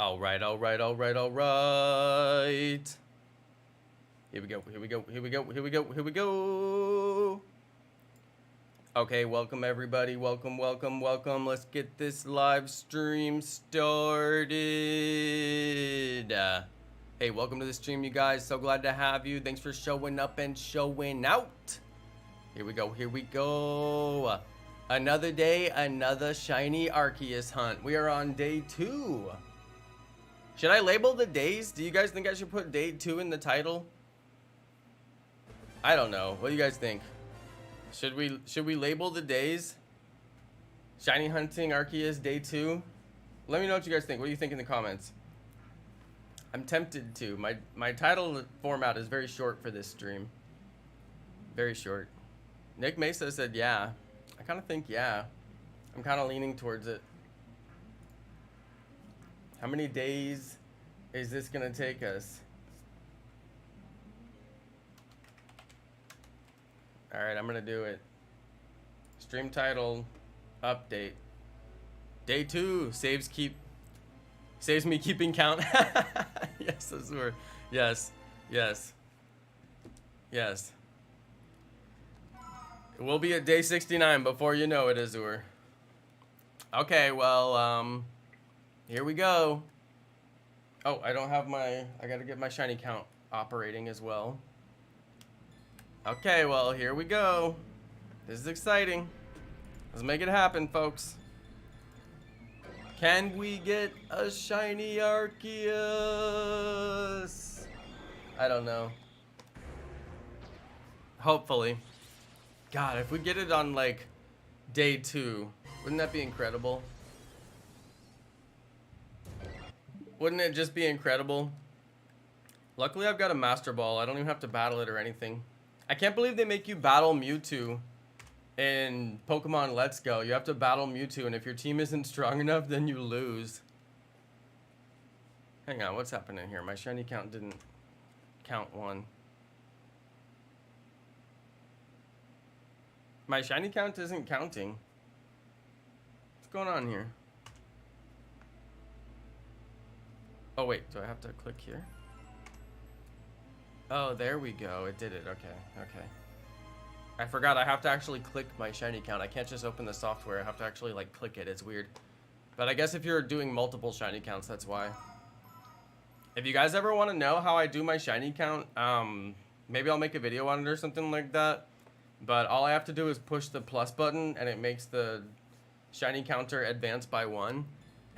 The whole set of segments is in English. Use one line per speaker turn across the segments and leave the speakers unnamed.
All right, all right, all right, all right. Here we go, here we go, here we go, here we go, here we go. Okay, welcome everybody. Welcome, welcome, welcome. Let's get this live stream started. Hey, welcome to the stream, you guys. So glad to have you. Thanks for showing up and showing out. Here we go, here we go. Another day, another shiny Arceus hunt. We are on day 2. Should I label the days? Do you guys think I should put day 2 in the title? I don't know. What do you guys think? Should we label the days? Shiny hunting Arceus day 2? Let me know what you guys think. What do you think in the comments? I'm tempted to. My title format is very short for this stream. Very short. Nick Mesa said yeah. I kind of think yeah. I'm kind of leaning towards it. How many days is this gonna take us? All right, I'm gonna do it. Stream title, update. Day 2 saves me keeping count. Yes, Azur. Yes, yes, yes. We'll be at day 69 before you know it, Azur. Okay, well, here we go. Oh, I don't have I gotta get my shiny count operating as well. Okay, well, here we go. This is exciting. Let's make it happen, folks. Can we get a shiny Arceus? I don't know. Hopefully. God, if we get it on, like, day 2, wouldn't that be incredible? Wouldn't it just be incredible? Luckily, I've got a Master Ball. I don't even have to battle it or anything. I can't believe they make you battle Mewtwo in Pokemon Let's Go. You have to battle Mewtwo, and if your team isn't strong enough, then you lose. Hang on, what's happening here? My shiny count didn't count 1. My shiny count isn't counting. What's going on here? Oh wait, do I have to click here? Oh, there we go. It did it. Okay, okay. I forgot I have to actually click my shiny count. I can't just open the software. I have to actually like click it. It's weird. But I guess if you're doing multiple shiny counts, that's why. If you guys ever want to know how I do my shiny count, maybe I'll make a video on it or something like that. But all I have to do is push the plus button and it makes the shiny counter advance by 1.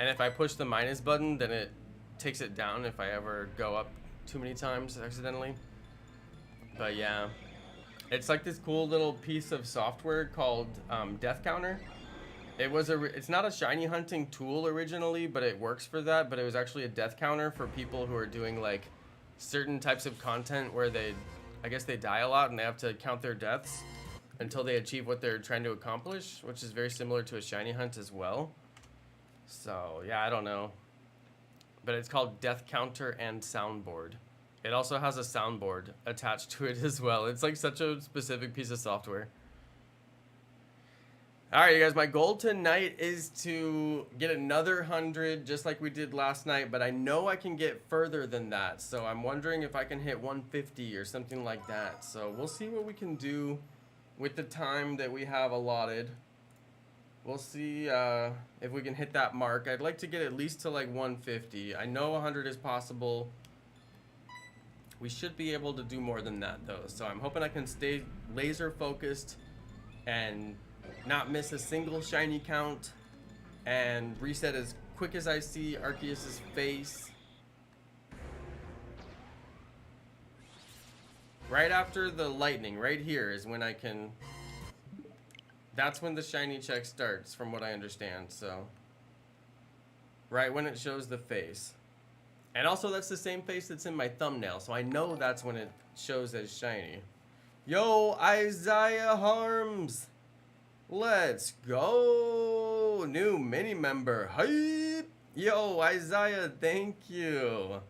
And if I push the minus button, then it takes it down if I ever go up too many times accidentally. But yeah, it's like this cool little piece of software called Death Counter. It's not a shiny hunting tool originally, but it works for that. But it was actually a death counter for people who are doing like certain types of content where I guess they die a lot and they have to count their deaths until they achieve what they're trying to accomplish, which is very similar to a shiny hunt as well. So yeah, I don't know. But it's called Death Counter and Soundboard. It also has a soundboard attached to it as well. It's like such a specific piece of software. All right, you guys, my goal tonight is to get another 100 just like we did last night, but I know I can get further than that. So I'm wondering if I can hit 150 or something like that. So we'll see what we can do with the time that we have allotted. We'll see if we can hit that mark. I'd like to get at least to like 150. I know 100 is possible. We should be able to do more than that though. So I'm hoping I can stay laser focused and not miss a single shiny count and reset as quick as I see Arceus's face. Right after the lightning, right here is when I can... That's when the shiny check starts, from what I understand, so... Right when it shows the face. And also, that's the same face that's in my thumbnail, so I know that's when it shows as shiny. Yo, Isaiah Harms! Let's go! New mini member, hype! Yo, Isaiah, thank you!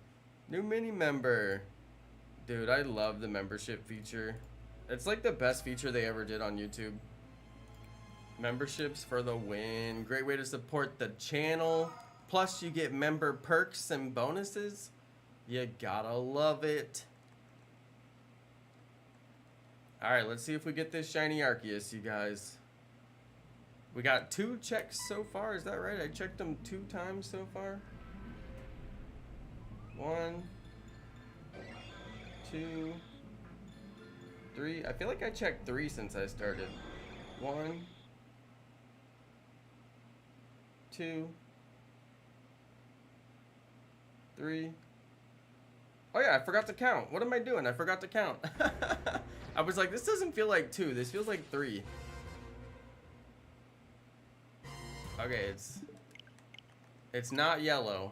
New mini member. Dude, I love the membership feature. It's like the best feature they ever did on YouTube. Memberships for the win. Great way to support the channel. Plus, you get member perks and bonuses. You gotta love it. Alright, let's see if we get this shiny Arceus, you guys. We got 2 checks so far, is that right? I checked them 2 times so far. 1, 2, 3. I feel like I checked 3 since I started. 1, 2, 3. Oh yeah, I forgot to count. What am I doing? I forgot to count. I was like, this doesn't feel like 2. This feels like 3. Okay, it's not yellow.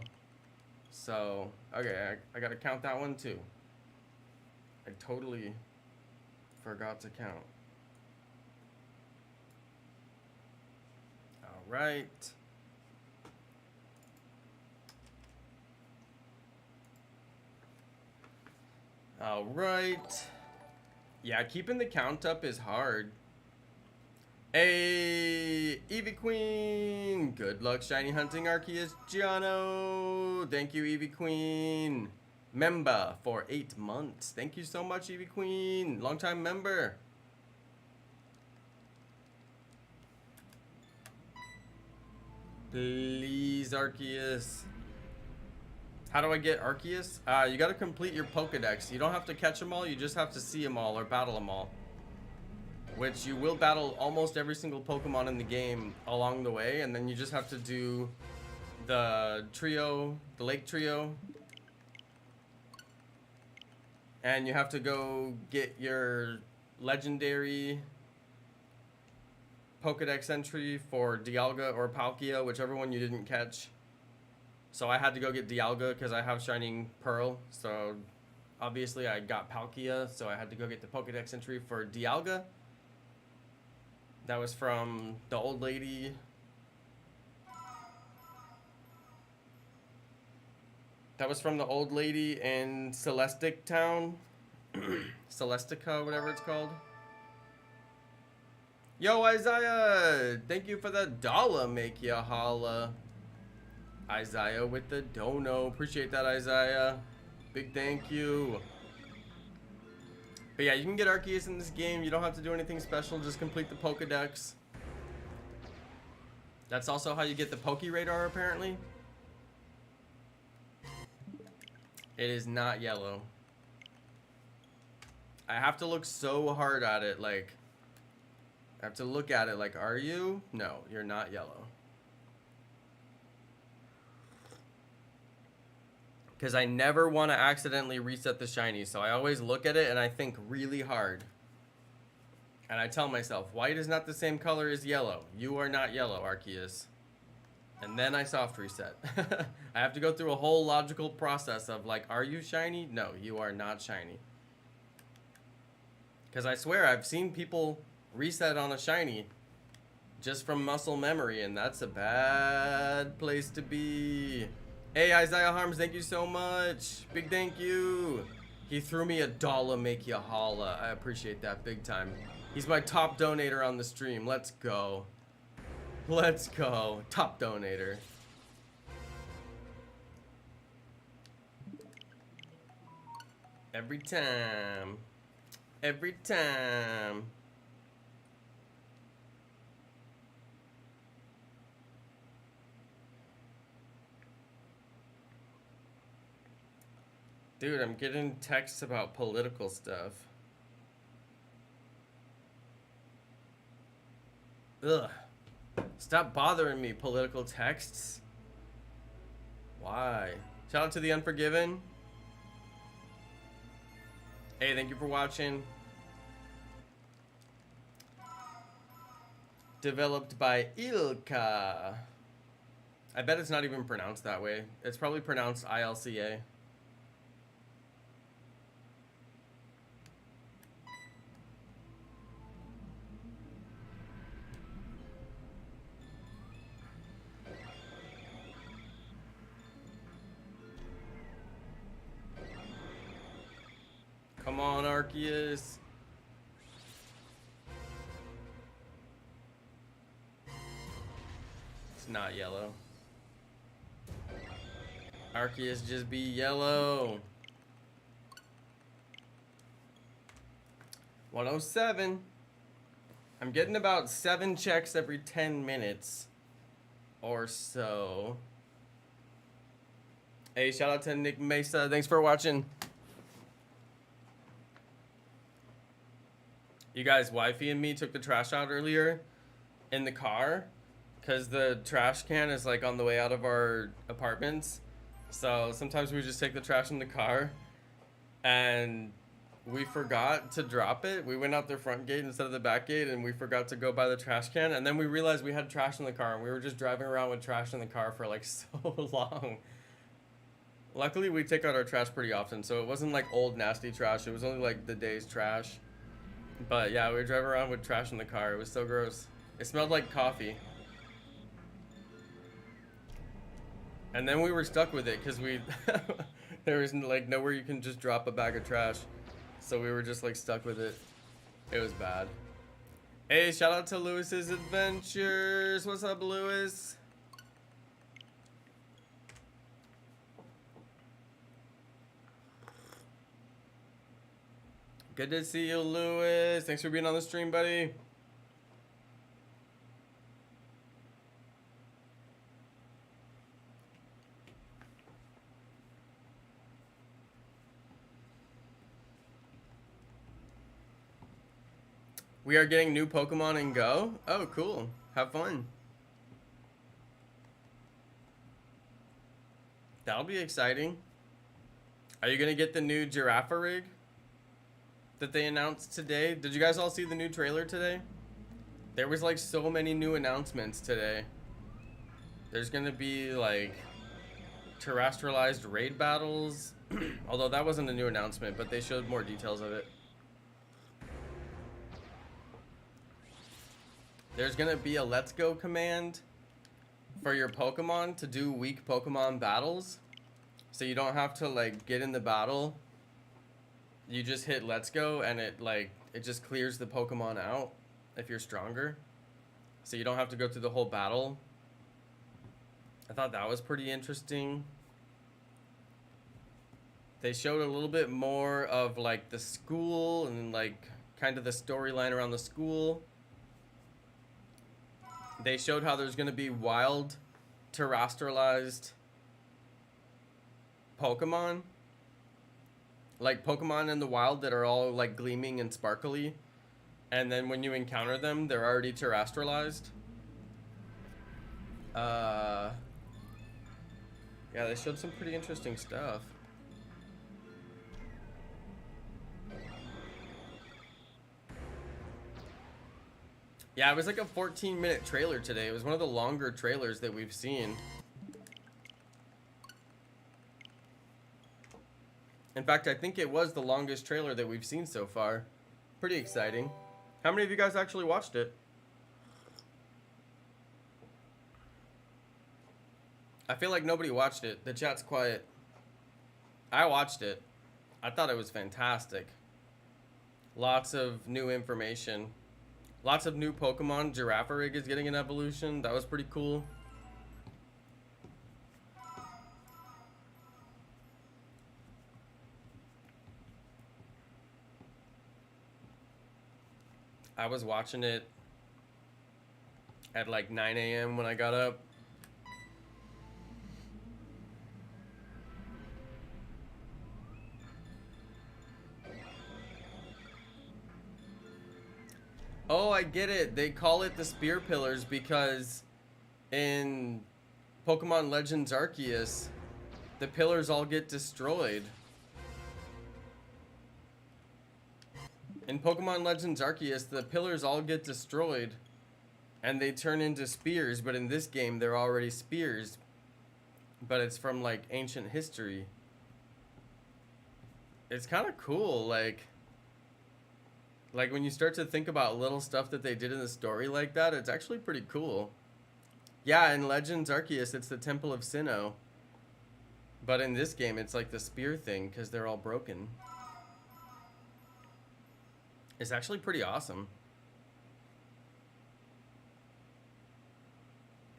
So, okay, I gotta count that one too. I totally forgot to count. All right. All right. Yeah, keeping the count up is hard. Hey, Eevee Queen! Good luck shiny hunting Arceus Giano! Thank you, Eevee Queen. Member for 8 months. Thank you so much, Eevee Queen. Long-time member. Please, Arceus. How do I get Arceus? You gotta complete your Pokedex. You don't have to catch them all, you just have to see them all or battle them all. Which you will battle almost every single Pokemon in the game along the way, and then you just have to do the trio, the lake trio. And you have to go get your legendary Pokedex entry for Dialga or Palkia, whichever one you didn't catch. So I had to go get Dialga because I have Shining Pearl. So obviously I got Palkia, so I had to go get the Pokedex entry for Dialga. That was from the old lady. That was from the old lady in Celestic Town. Celestica, whatever it's called. Yo, Isaiah! Thank you for the dollar, make ya holla. Isaiah with the dono. Appreciate that, Isaiah. Big thank you. But yeah, you can get Arceus in this game. You don't have to do anything special. Just complete the Pokedex. That's also how you get the Poke Radar, apparently. It is not yellow. I have to look so hard at it, like... I have to look at it like, are you? No, you're not yellow. Because I never want to accidentally reset the shiny, so I always look at it and I think really hard. And I tell myself, white is not the same color as yellow. You are not yellow, Arceus. And then I soft reset. I have to go through a whole logical process of like, are you shiny? No, you are not shiny. Because I swear, I've seen people reset on a shiny just from muscle memory, and that's a bad place to be. Hey, Isaiah Harms, thank you so much. Big thank you. He threw me $1, make you holla. I appreciate that big time. He's my top donator on the stream. Let's go. Let's go. Top donator. Every time. Every time. Dude, I'm getting texts about political stuff. Ugh. Stop bothering me, political texts. Why? Shout out to the Unforgiven. Hey, thank you for watching. Developed by Ilka. I bet it's not even pronounced that way. It's probably pronounced ILCA. Come on, Arceus. It's not yellow. Arceus just be yellow. 107. I'm getting about 7 checks every 10 minutes or so. Hey, shout out to Nick Mesa. Thanks for watching. You guys, Wifey and me took the trash out earlier in the car because the trash can is like on the way out of our apartments. So sometimes we just take the trash in the car and we forgot to drop it. We went out the front gate instead of the back gate and we forgot to go by the trash can. And then we realized we had trash in the car and we were just driving around with trash in the car for like so long. Luckily, we take out our trash pretty often, so it wasn't like old nasty trash. It was only like the day's trash. But yeah, we were driving around with trash in the car. It was so gross. It smelled like coffee. And then we were stuck with it because we there was like nowhere you can just drop a bag of trash. So we were just like stuck with it. It was bad. Hey, shout out to Lewis's Adventures. What's up, Lewis? Good to see you, Lewis. Thanks for being on the stream, buddy. We are getting new Pokemon in Go. Oh, cool. Have fun. That'll be exciting. Are you gonna get the new Giraffe rig that they announced today? Did you guys all see the new trailer today? There was like so many new announcements today. There's gonna be like terrestrialized raid battles. Although that wasn't a new announcement, but they showed more details of it. There's gonna be a Let's Go command for your Pokemon to do weak Pokemon battles. So you don't have to like get in the battle. You just hit Let's Go and it just clears the Pokemon out if you're stronger. So you don't have to go through the whole battle. I thought that was pretty interesting. They showed a little bit more of like the school and like kind of the storyline around the school. They showed how there's gonna be wild terrestrialized Pokemon. Like Pokemon in the wild that are all like gleaming and sparkly. And then when you encounter them, they're already terrestrialized. Yeah, they showed some pretty interesting stuff. Yeah, it was like a 14-minute trailer today. It was one of the longer trailers that we've seen. In fact, I think it was the longest trailer that we've seen so far. Pretty exciting. How many of you guys actually watched it? I feel like nobody watched it. The chat's quiet. I watched it. I thought it was fantastic. Lots of new information. Lots of new Pokemon. Girafarig is getting an evolution. That was pretty cool. I was watching it at like 9 a.m. when I got up. Oh, I get it. They call it the Spear Pillars because in Pokemon Legends Arceus, the pillars all get destroyed. In Pokemon Legends Arceus, the pillars all get destroyed and they turn into spears, but in this game, they're already spears, but it's from like ancient history. It's kind of cool, like when you start to think about little stuff that they did in the story like that, it's actually pretty cool. Yeah, in Legends Arceus, it's the Temple of Sinnoh. But in this game, it's like the spear thing because they're all broken. It's actually pretty awesome.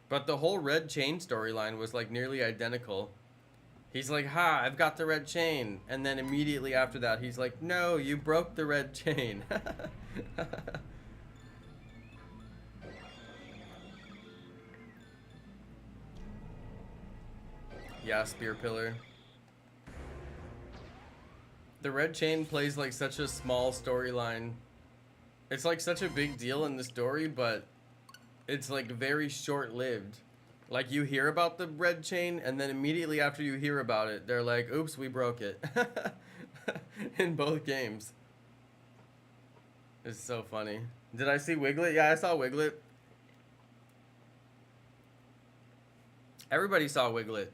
But the whole Red Chain storyline was like nearly identical He's like, ha, I've got the red chain. And then immediately after that, he's like, no, you broke the red chain. Yeah, Spear Pillar. The red chain plays like such a small storyline. It's like such a big deal in the story, but it's like very short-lived. Like you hear about the red chain, and then immediately after you hear about it, they're like, oops, we broke it. In both games. It's so funny. Did I see Wiglet? Yeah, I saw Wiglet. Everybody saw Wiglet.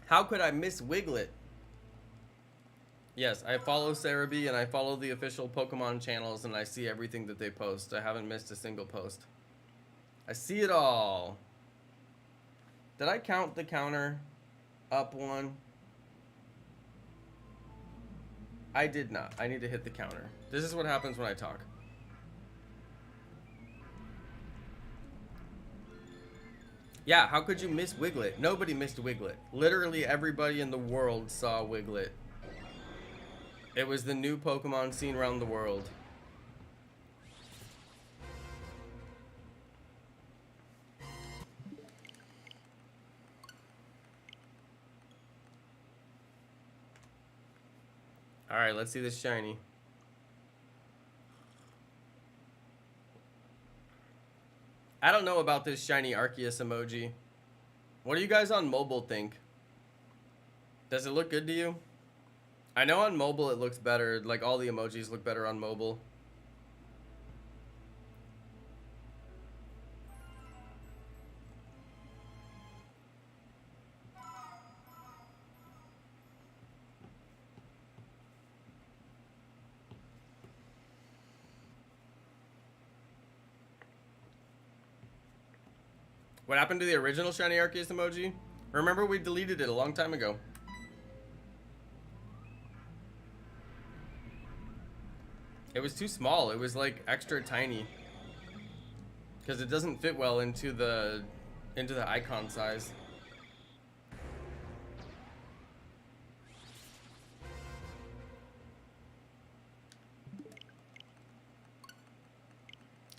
How could I miss Wiglet? Yes, I follow Cerebi and I follow the official Pokemon channels and I see everything that they post. I haven't missed a single post. I see it all. Did I count the counter up one? I did not. I need to hit the counter. This is what happens when I talk. Yeah, how could you miss Wiglet? Nobody missed Wiglet. Literally everybody in the world saw Wiglet. It was the new Pokemon seen around the world. Alright, let's see this shiny. I don't know about this shiny Arceus emoji. What do you guys on mobile think? Does it look good to you? I know on mobile it looks better. Like all the emojis look better on mobile. What happened to the original shiny Arceus emoji? Remember we deleted it a long time ago. It was too small. It was like extra tiny. Because it doesn't fit well into the icon size.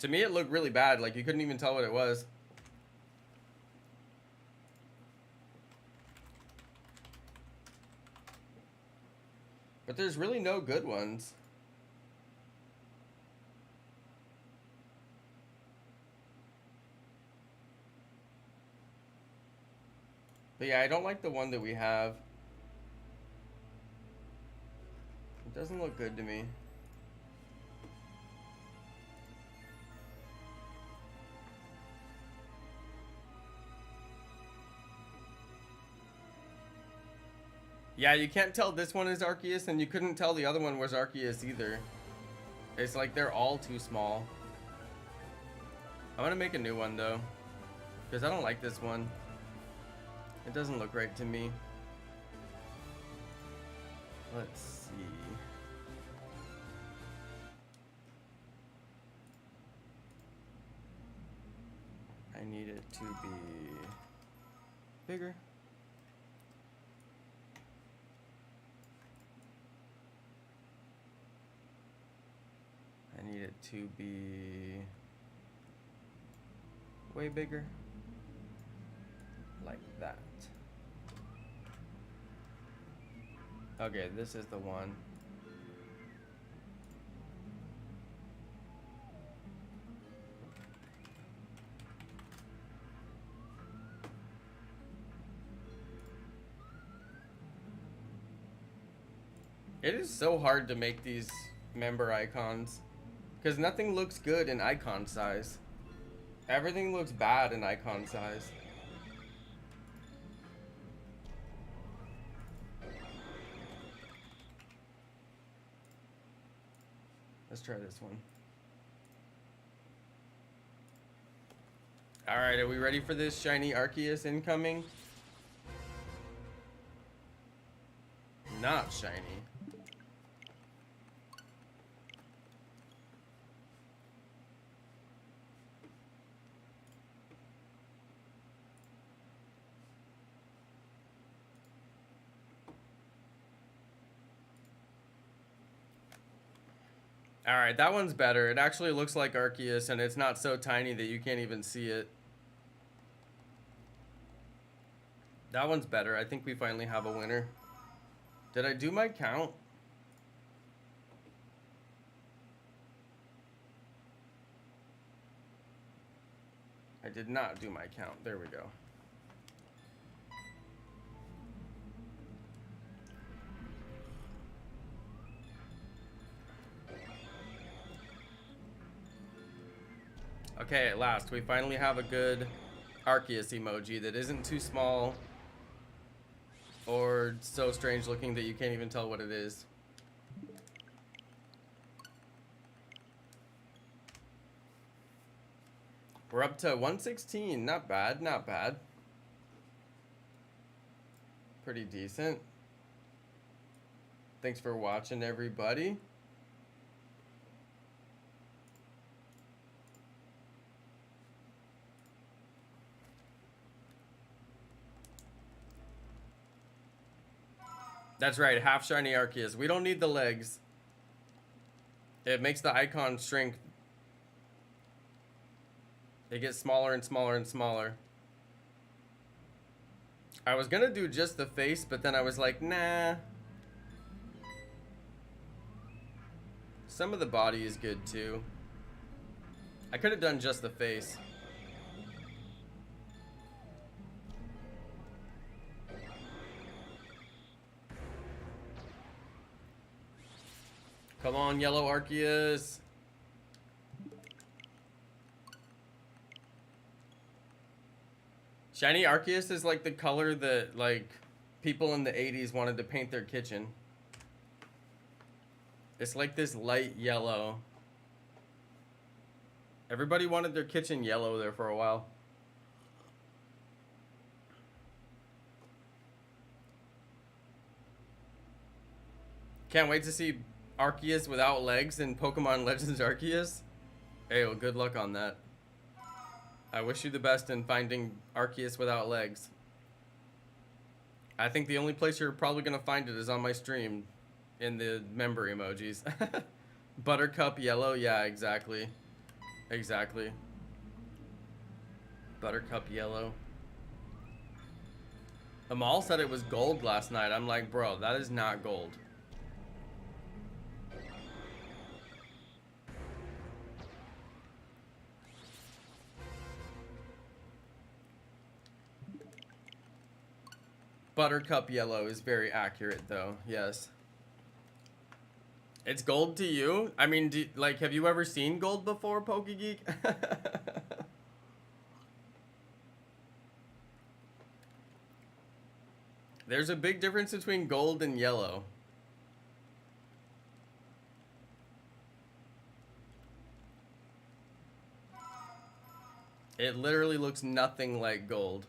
To me it looked really bad. Like you couldn't even tell what it was. But there's really no good ones. But yeah, I don't like the one that we have. It doesn't look good to me. Yeah, you can't tell this one is Arceus, and you couldn't tell the other one was Arceus either. It's like they're all too small. I'm gonna make a new one though, because I don't like this one. It doesn't look right to me. Let's see. I need it to be bigger. I need it to be way bigger. Like that. Okay, this is the one. It is so hard to make these member icons because nothing looks good in icon size. Everything looks bad in icon size. Let's try this one. Alright, are we ready for this shiny Arceus incoming? Not shiny. Alright, that one's better. It actually looks like Arceus, and it's not so tiny that you can't even see it. That one's better. I think we finally have a winner. Did I do my count? I did not do my count. There we go. Okay, at last, we finally have a good Arceus emoji that isn't too small or so strange looking that you can't even tell what it is. We're up to 116. Not bad, not bad. Pretty decent. Thanks for watching, everybody. That's right, half shiny Arceus. We don't need the legs. It makes the icon shrink. It gets smaller and smaller and smaller. I was gonna do just the face, but then I was like, nah. Some of the body is good too. I could have done just the face. Come on, yellow Arceus. Shiny Arceus is like the color that like people in the 80s wanted to paint their kitchen. It's like this light yellow. Everybody wanted their kitchen yellow there for a while. Can't wait to see Arceus without legs in Pokemon Legends Arceus. Hey, well, good luck on that. I wish you the best in finding Arceus without legs. I think the only place you're probably going to find it is on my stream in the member emojis. Buttercup yellow, yeah, exactly. Exactly. Buttercup yellow. Amal said it was gold last night. I'm like, bro, that is not gold. Buttercup yellow is very accurate, though. Yes. It's gold to you? I mean, like, have you ever seen gold before, PokeGeek? There's a big difference between gold and yellow. It literally looks nothing like gold.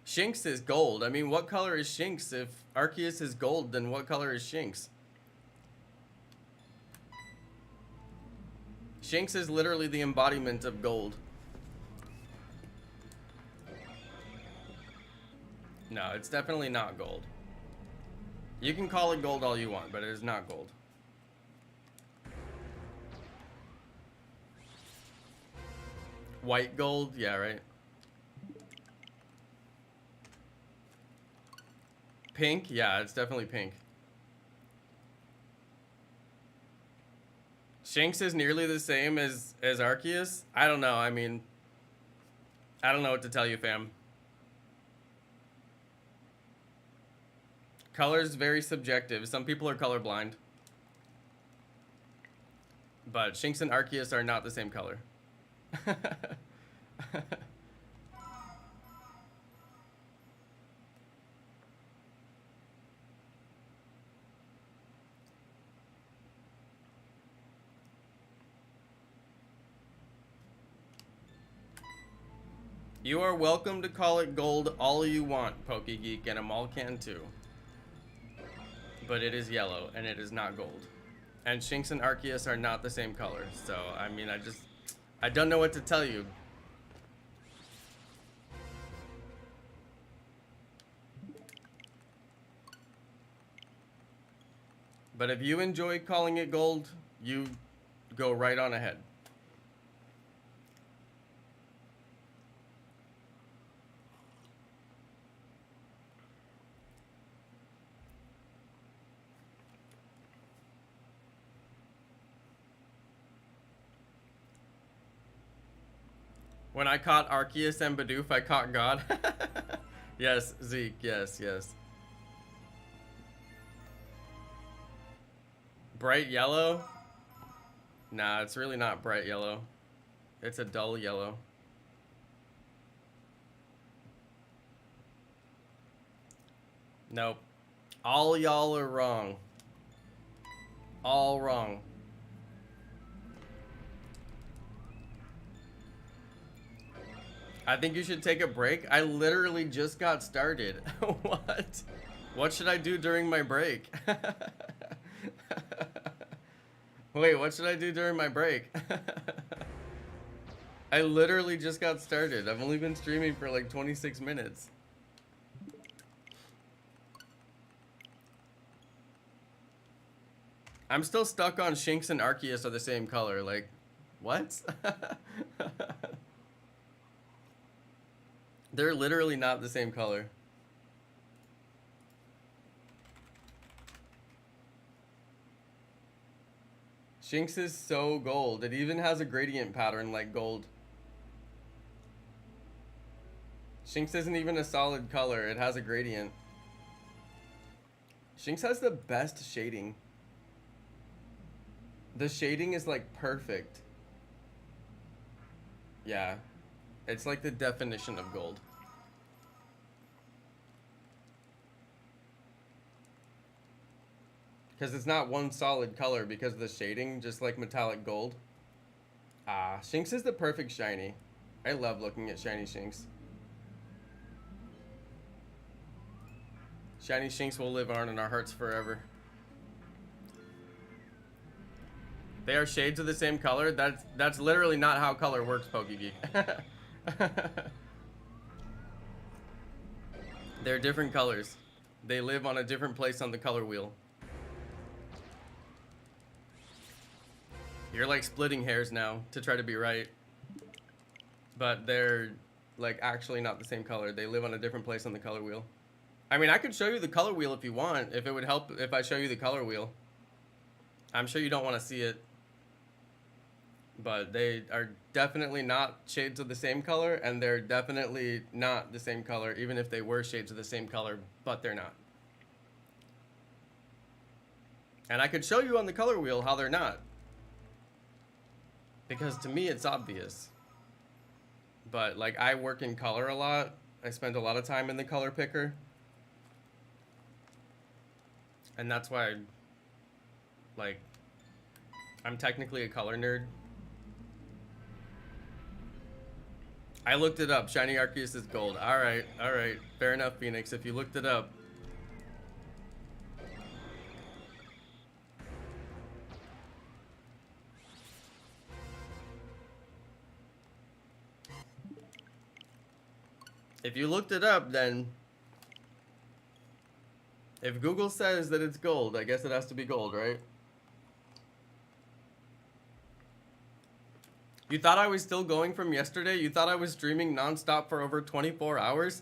Shinx is gold. I mean, what color is Shinx? If Arceus is gold, then what color is Shinx? Shinx is literally the embodiment of gold. No, it's definitely not gold. You can call it gold all you want, but it is not gold. White gold? Yeah, right. Pink? Yeah, it's definitely pink. Shinx is nearly the same as Arceus? I don't know. I mean, I don't know what to tell you, fam. Color's very subjective. Some people are colorblind. But Shinx and Arceus are not the same color. You are welcome to call it gold all you want, PokeGeek, and Amal can too. But it is yellow, and it is not gold. And Shinx and Arceus are not the same color, so, I mean, I don't know what to tell you. But if you enjoy calling it gold, you go right on ahead. When I caught Arceus and Bidoof, I caught God. Yes, Zeke, yes, yes. Bright yellow? Nah, it's really not bright yellow. It's a dull yellow. Nope. All y'all are wrong. All wrong. I think you should take a break. I literally just got started. What? What should I do during my break? Wait, what should I do during my break? I literally just got started. I've only been streaming for like 26 minutes. I'm still stuck on Shinx and Arceus are the same color. Like, what? They're literally not the same color. Shinx is so gold. It even has a gradient pattern like gold. Shinx isn't even a solid color. It has a gradient. Shinx has the best shading. The shading is like perfect. Yeah. It's like the definition of gold. Because it's not one solid color because of the shading, just like metallic gold. Ah, Shinx is the perfect shiny. I love looking at shiny Shinx. Shiny Shinx will live on in our hearts forever. They are shades of the same color? That's literally not how color works, PokeGeek. They're different colors. They live on a different place on the color wheel. You're like splitting hairs now to try to be right. But they're like actually not the same color. They live on a different place on the color wheel. I mean, I could show you the color wheel if you want, if it would help if I show you the color wheel. I'm sure you don't want to see it. But they are definitely not shades of the same color, and they're definitely not the same color, even if they were shades of the same color, but they're not. And I could show you on the color wheel how they're not. Because to me, it's obvious. But, like, I work in color a lot. I spend a lot of time in the color picker. And that's why, like, I'm technically a color nerd. I looked it up. Shiny Arceus is gold. Alright, alright. Fair enough, Phoenix. If you looked it up. If you looked it up, then... If Google says that it's gold, I guess it has to be gold, right? You thought I was still going from yesterday? You thought I was streaming nonstop for over 24 hours?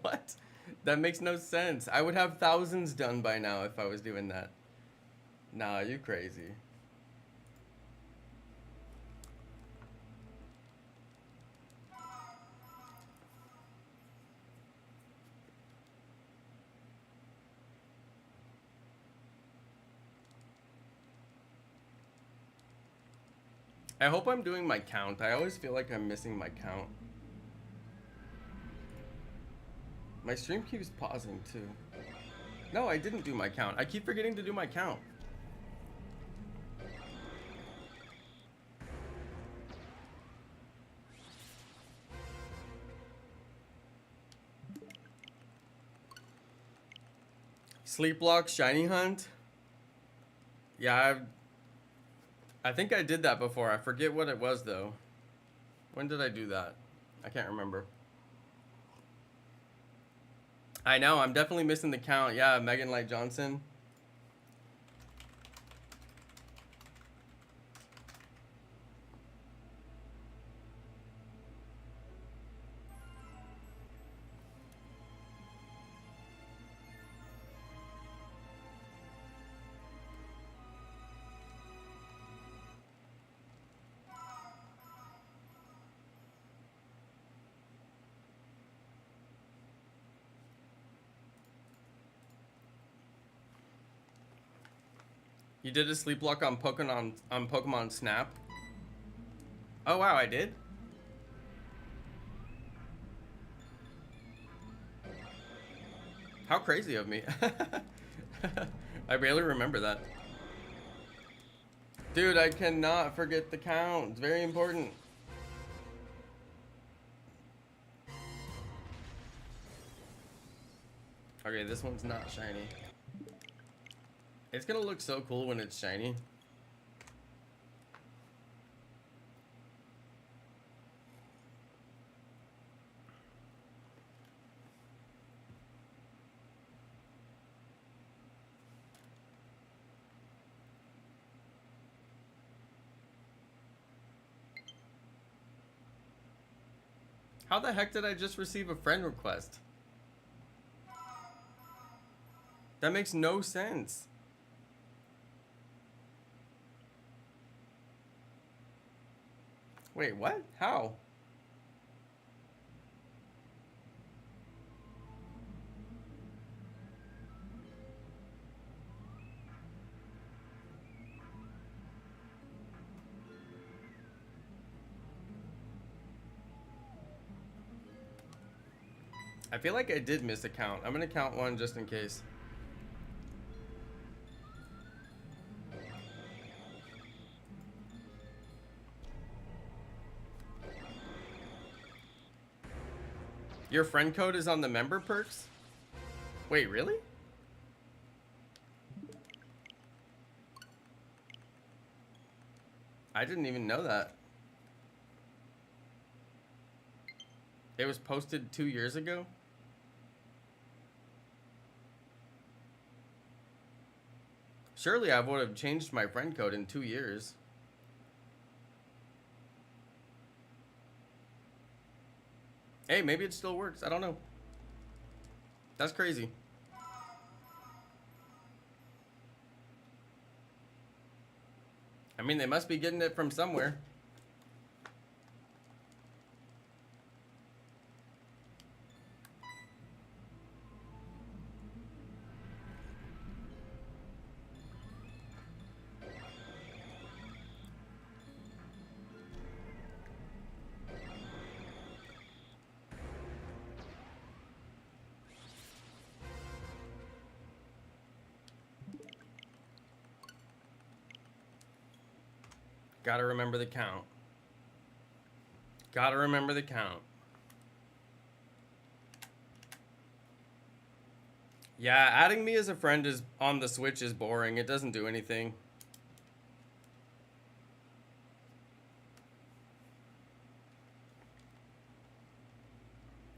What? That makes no sense. I would have thousands done by now if I was doing that. Nah, you crazy. I hope I'm doing my count. I always feel like I'm missing my count. My stream keeps pausing too. No, I didn't do my count. I keep forgetting to do my count. Sleep Block Shiny Hunt? Yeah, I think I did that before. I forget what it was though. When did I do that? I can't remember. I know, I'm definitely missing the count. Yeah, Megan Light Johnson. You did a sleep lock on Pokemon Snap. Oh wow, I did? How crazy of me. I barely remember that. Dude, I cannot forget the count. It's very important. Okay, this one's not shiny. It's gonna look so cool when it's shiny. How the heck did I just receive a friend request? That makes no sense. Wait, what? How? I feel like I did miss a count. I'm gonna count one just in case. Your friend code is on the member perks? Wait, really? I didn't even know that. It was posted 2 years ago? Surely I would have changed my friend code in 2 years. Hey, maybe it still works. I don't know. That's crazy. I mean, they must be getting it from somewhere. Gotta remember the count. Gotta remember the count. Yeah, adding me as a friend is on the Switch is boring. It doesn't do anything.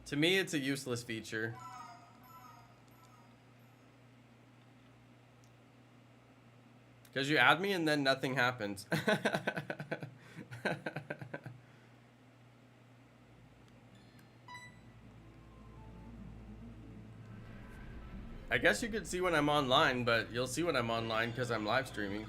To me, it's a useless feature. Because you add me and then nothing happens. I guess you could see when I'm online, but you'll see when I'm online because I'm live streaming.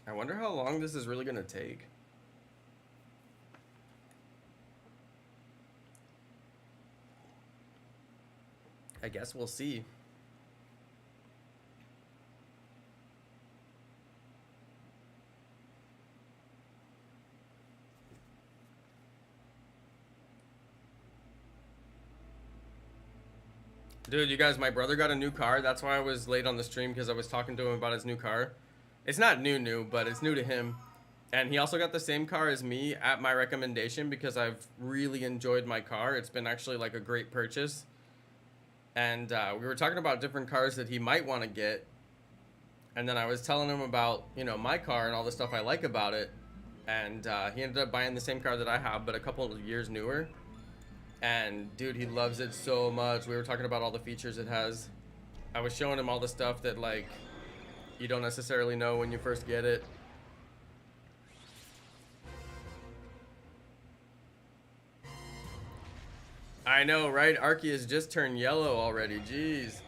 I wonder how long this is really gonna take. I guess we'll see. Dude, you guys, my brother got a new car. That's why I was late on the stream, because I was talking to him about his new car. It's not new, but it's new to him. And he also got the same car as me at my recommendation because I've really enjoyed my car. It's been actually like a great purchase. And we were talking about different cars that he might want to get. And then I was telling him about, you know, my car and all the stuff I like about it. And he ended up buying the same car that I have, but a couple of years newer. And dude, he loves it so much. We were talking about all the features it has. I was showing him all the stuff that, like, you don't necessarily know when you first get it. I know, right? Arceus just turned yellow already. Jeez.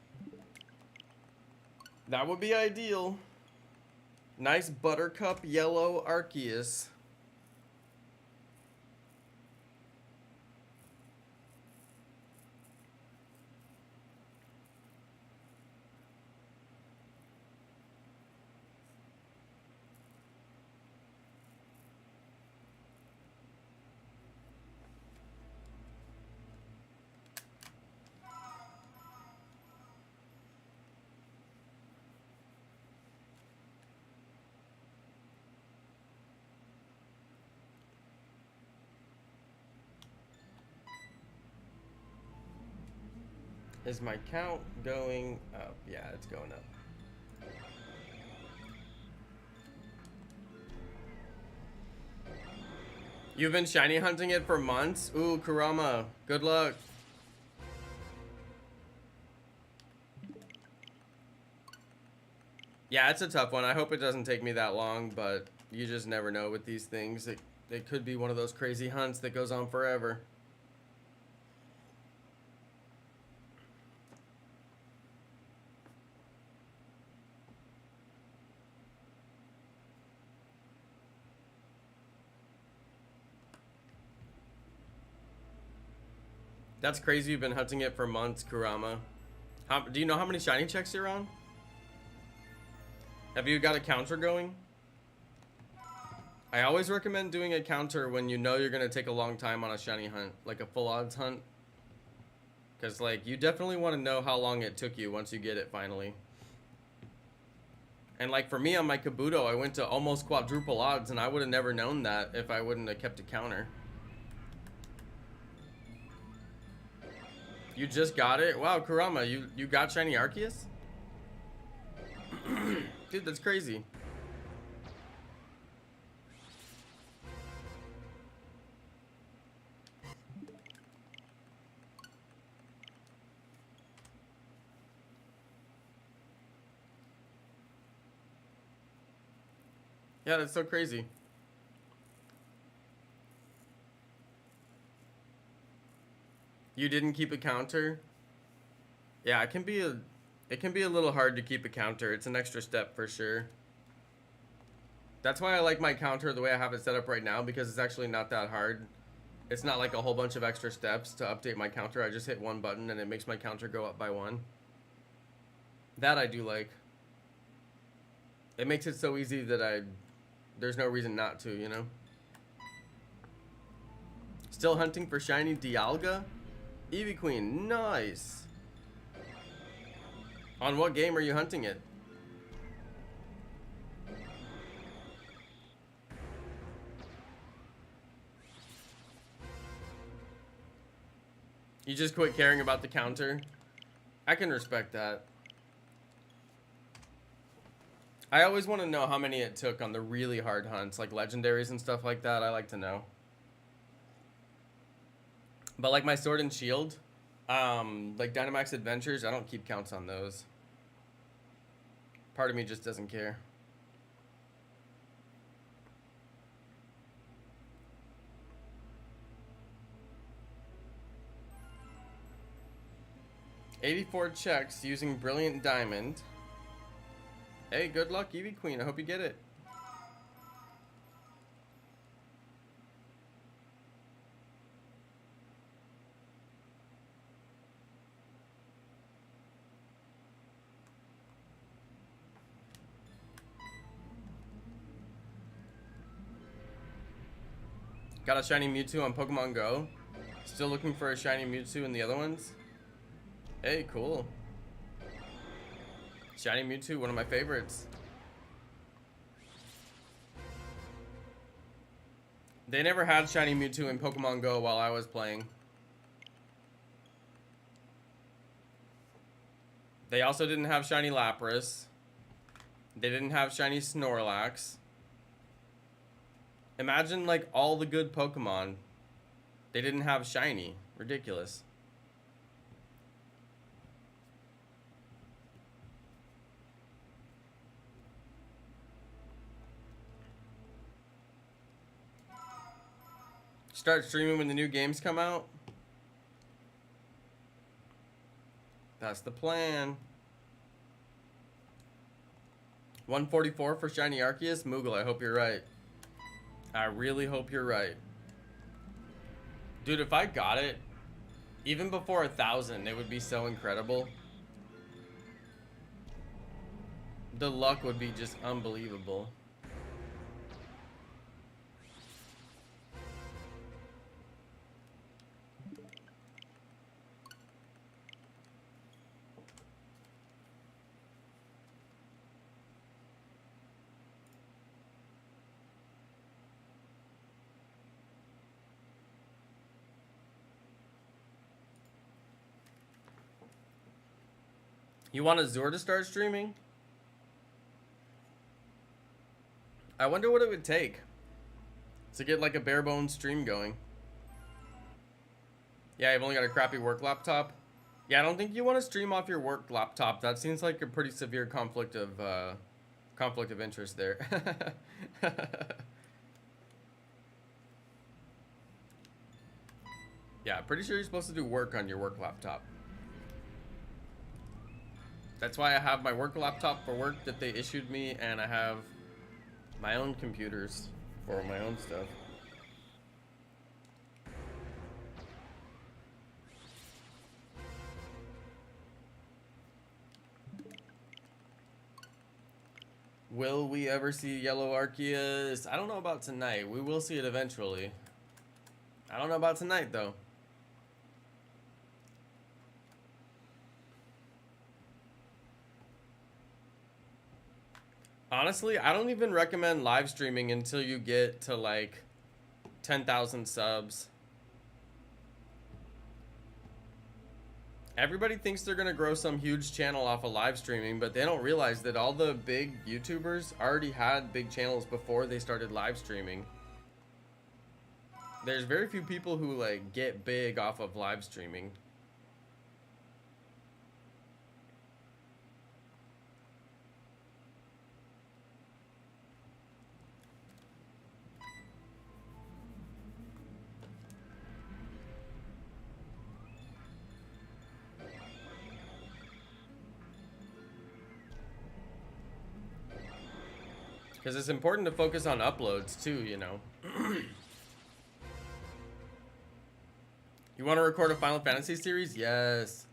That would be ideal. Nice buttercup yellow Arceus. Is my count going up? Yeah, it's going up. You've been shiny hunting it for months? Ooh, Kurama, good luck. Yeah, it's a tough one. I hope it doesn't take me that long, but you just never know with these things. It could be one of those crazy hunts that goes on forever. That's crazy. You've been hunting it for months, Kurama. Do you know how many shiny checks you're on? Have you got a counter going? I always recommend doing a counter when you know you're going to take a long time on a shiny hunt, like a full odds hunt. Because, like, you definitely want to know how long it took you once you get it finally. And, like, for me on my Kabuto, I went to almost quadruple odds, and I would have never known that if I wouldn't have kept a counter. You just got it? Wow, Kurama, you got Shiny Arceus? Dude, that's crazy. Yeah, that's so crazy. You didn't keep a counter? Yeah, it can be a little hard to keep a counter. It's an extra step for sure. That's why I like my counter the way I have it set up right now, because it's actually not that hard. It's not like a whole bunch of extra steps to update my counter. I just hit one button and it makes my counter go up by 1. That I do like. It makes it so easy that there's no reason not to, you know? Still hunting for shiny Dialga? Eevee Queen, nice. On what game are you hunting it? You just quit caring about the counter? I can respect that. I always want to know how many it took on the really hard hunts, like legendaries and stuff like that. I like to know. But like my Sword and Shield, like Dynamax Adventures, I don't keep counts on those. Part of me just doesn't care. $84 checks using Brilliant Diamond. Hey, good luck, Eevee Queen. I hope you get it. Got a shiny Mewtwo on Pokemon Go. Still looking for a shiny Mewtwo in the other ones. Hey, cool. Shiny Mewtwo, one of my favorites. They never had shiny Mewtwo in Pokemon Go while I was playing. They also didn't have shiny Lapras. They didn't have shiny Snorlax. Imagine, like, all the good Pokemon. They didn't have shiny. Ridiculous. Start streaming when the new games come out? That's the plan. 144 for Shiny Arceus? Moogle, I hope you're right. I really hope you're right. Dude, if I got it, even before 1,000, it would be so incredible. The luck would be just unbelievable. You want Azure to start streaming? I wonder what it would take to get like a bare bones stream going. Yeah, I've only got a crappy work laptop. Yeah, I don't think you want to stream off your work laptop. That seems like a pretty severe conflict of interest there. Yeah, pretty sure you're supposed to do work on your work laptop. That's why I have my work laptop for work that they issued me, and I have my own computers for my own stuff. Will we ever see Yellow Arceus? I don't know about tonight. We will see it eventually. I don't know about tonight, though. Honestly, I don't even recommend live streaming until you get to like 10,000 subs. Everybody thinks they're gonna grow some huge channel off of live streaming, but they don't realize that all the big YouTubers already had big channels before they started live streaming. There's very few people who like get big off of live streaming. Because it's important to focus on uploads too, you know. You want to record a Final Fantasy series? Yes.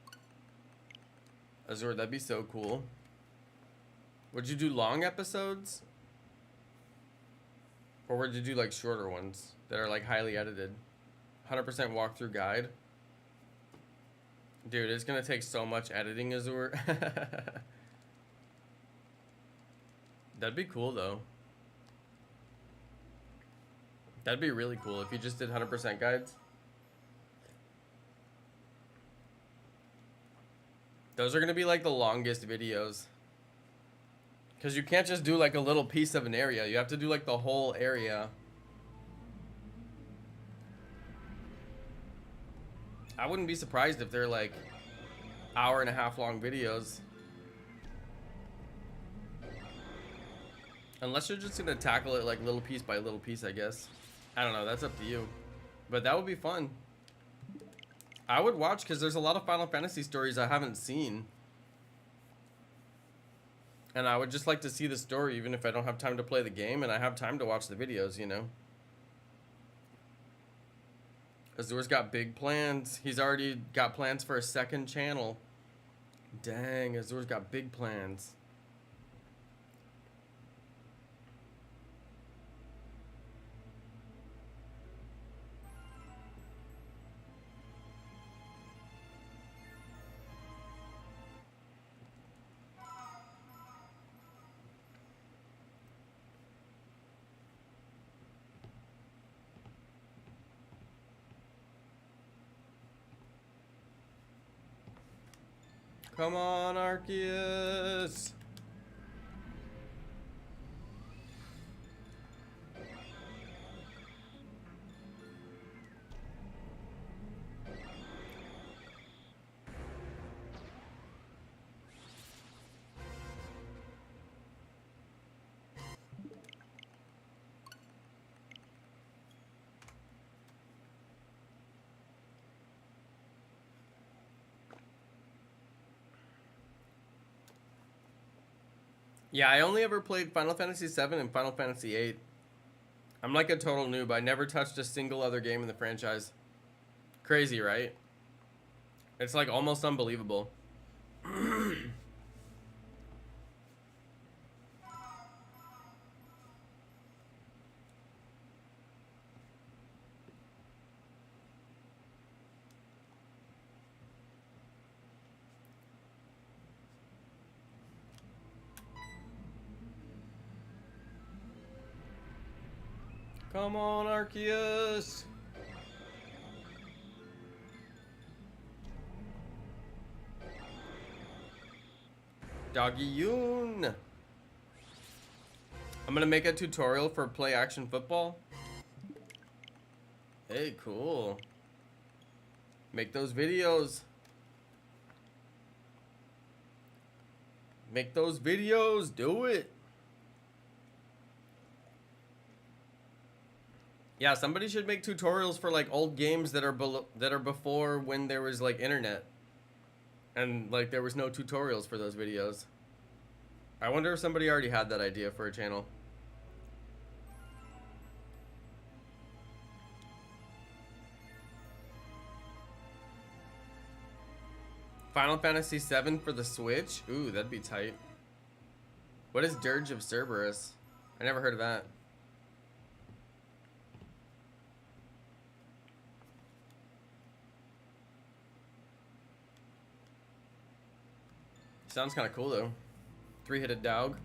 Azure, that'd be so cool. Would you do long episodes? Or would you do like shorter ones that are like highly edited? 100% walkthrough guide? Dude, it's gonna take so much editing, Azure. That'd be cool though. That'd be really cool if you just did 100% guides. Those are gonna be like the longest videos. Because you can't just do like a little piece of an area. You have to do like the whole area. I wouldn't be surprised if they're like hour-and-a-half long videos. Unless you're just gonna tackle it like little piece by little piece, I guess. I don't know, that's up to you. But that would be fun. I would watch because there's a lot of Final Fantasy stories I haven't seen. And I would just like to see the story even if I don't have time to play the game and I have time to watch the videos, you know. Azure's got big plans. He's already got plans for a second channel. Dang, Azure's got big plans. Come on, Arceus. Yeah, I only ever played Final Fantasy 7 and Final Fantasy 8. I'm like a total noob. I never touched a single other game in the franchise. Crazy, right? It's like almost unbelievable. Come on, Arceus! Doggy Yoon! I'm gonna make a tutorial for play action football. Hey, cool. Make those videos. Make those videos. Do it. Yeah, somebody should make tutorials for like old games that are before when there was like internet. And like there was no tutorials for those videos. I wonder if somebody already had that idea for a channel. Final Fantasy 7 for the Switch? Ooh, that'd be tight. What is Dirge of Cerberus? I never heard of that. Sounds kind of cool though. Three-headed dog.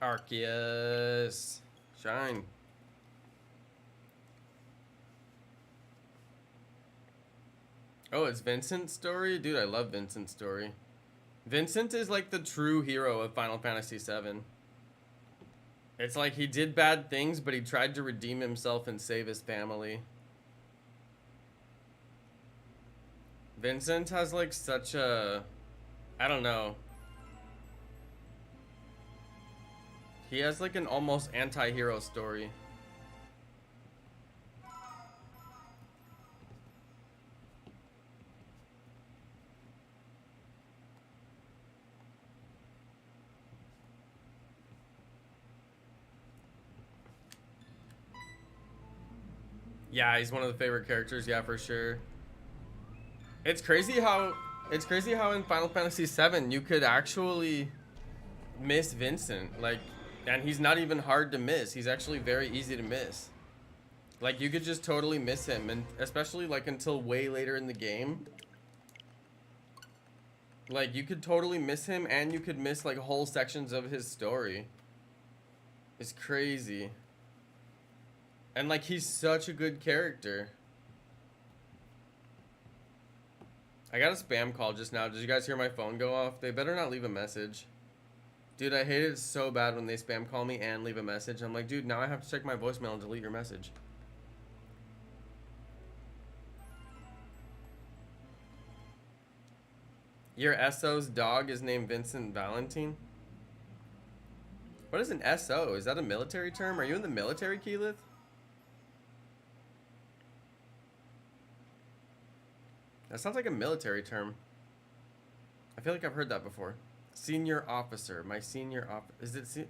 Arceus. Shine. Oh, it's Vincent's story? Dude, I love Vincent's story. Vincent is like the true hero of Final Fantasy VII. It's like he did bad things, but he tried to redeem himself and save his family. Vincent has like such a... I don't know. He has like an almost anti-hero story. Yeah, he's one of the favorite characters, yeah, for sure. It's crazy how in Final Fantasy VII you could actually miss Vincent, like, and he's not even hard to miss. He's actually very easy to miss. Like, you could just totally miss him, and especially like until way later in the game. Like, you could totally miss him, and you could miss like whole sections of his story. It's crazy. And like, he's such a good character. I got a spam call just now. Did you guys hear my phone go off? They better not leave a message. Dude, I hate it so bad when they spam call me and leave a message. I'm like, dude, now I have to check my voicemail and delete your message. Your SO's dog is named Vincent Valentine? What is an SO? Is that a military term? Are you in the military, Keyleth? That sounds like a military term. I feel like I've heard that before. Senior officer. My senior is it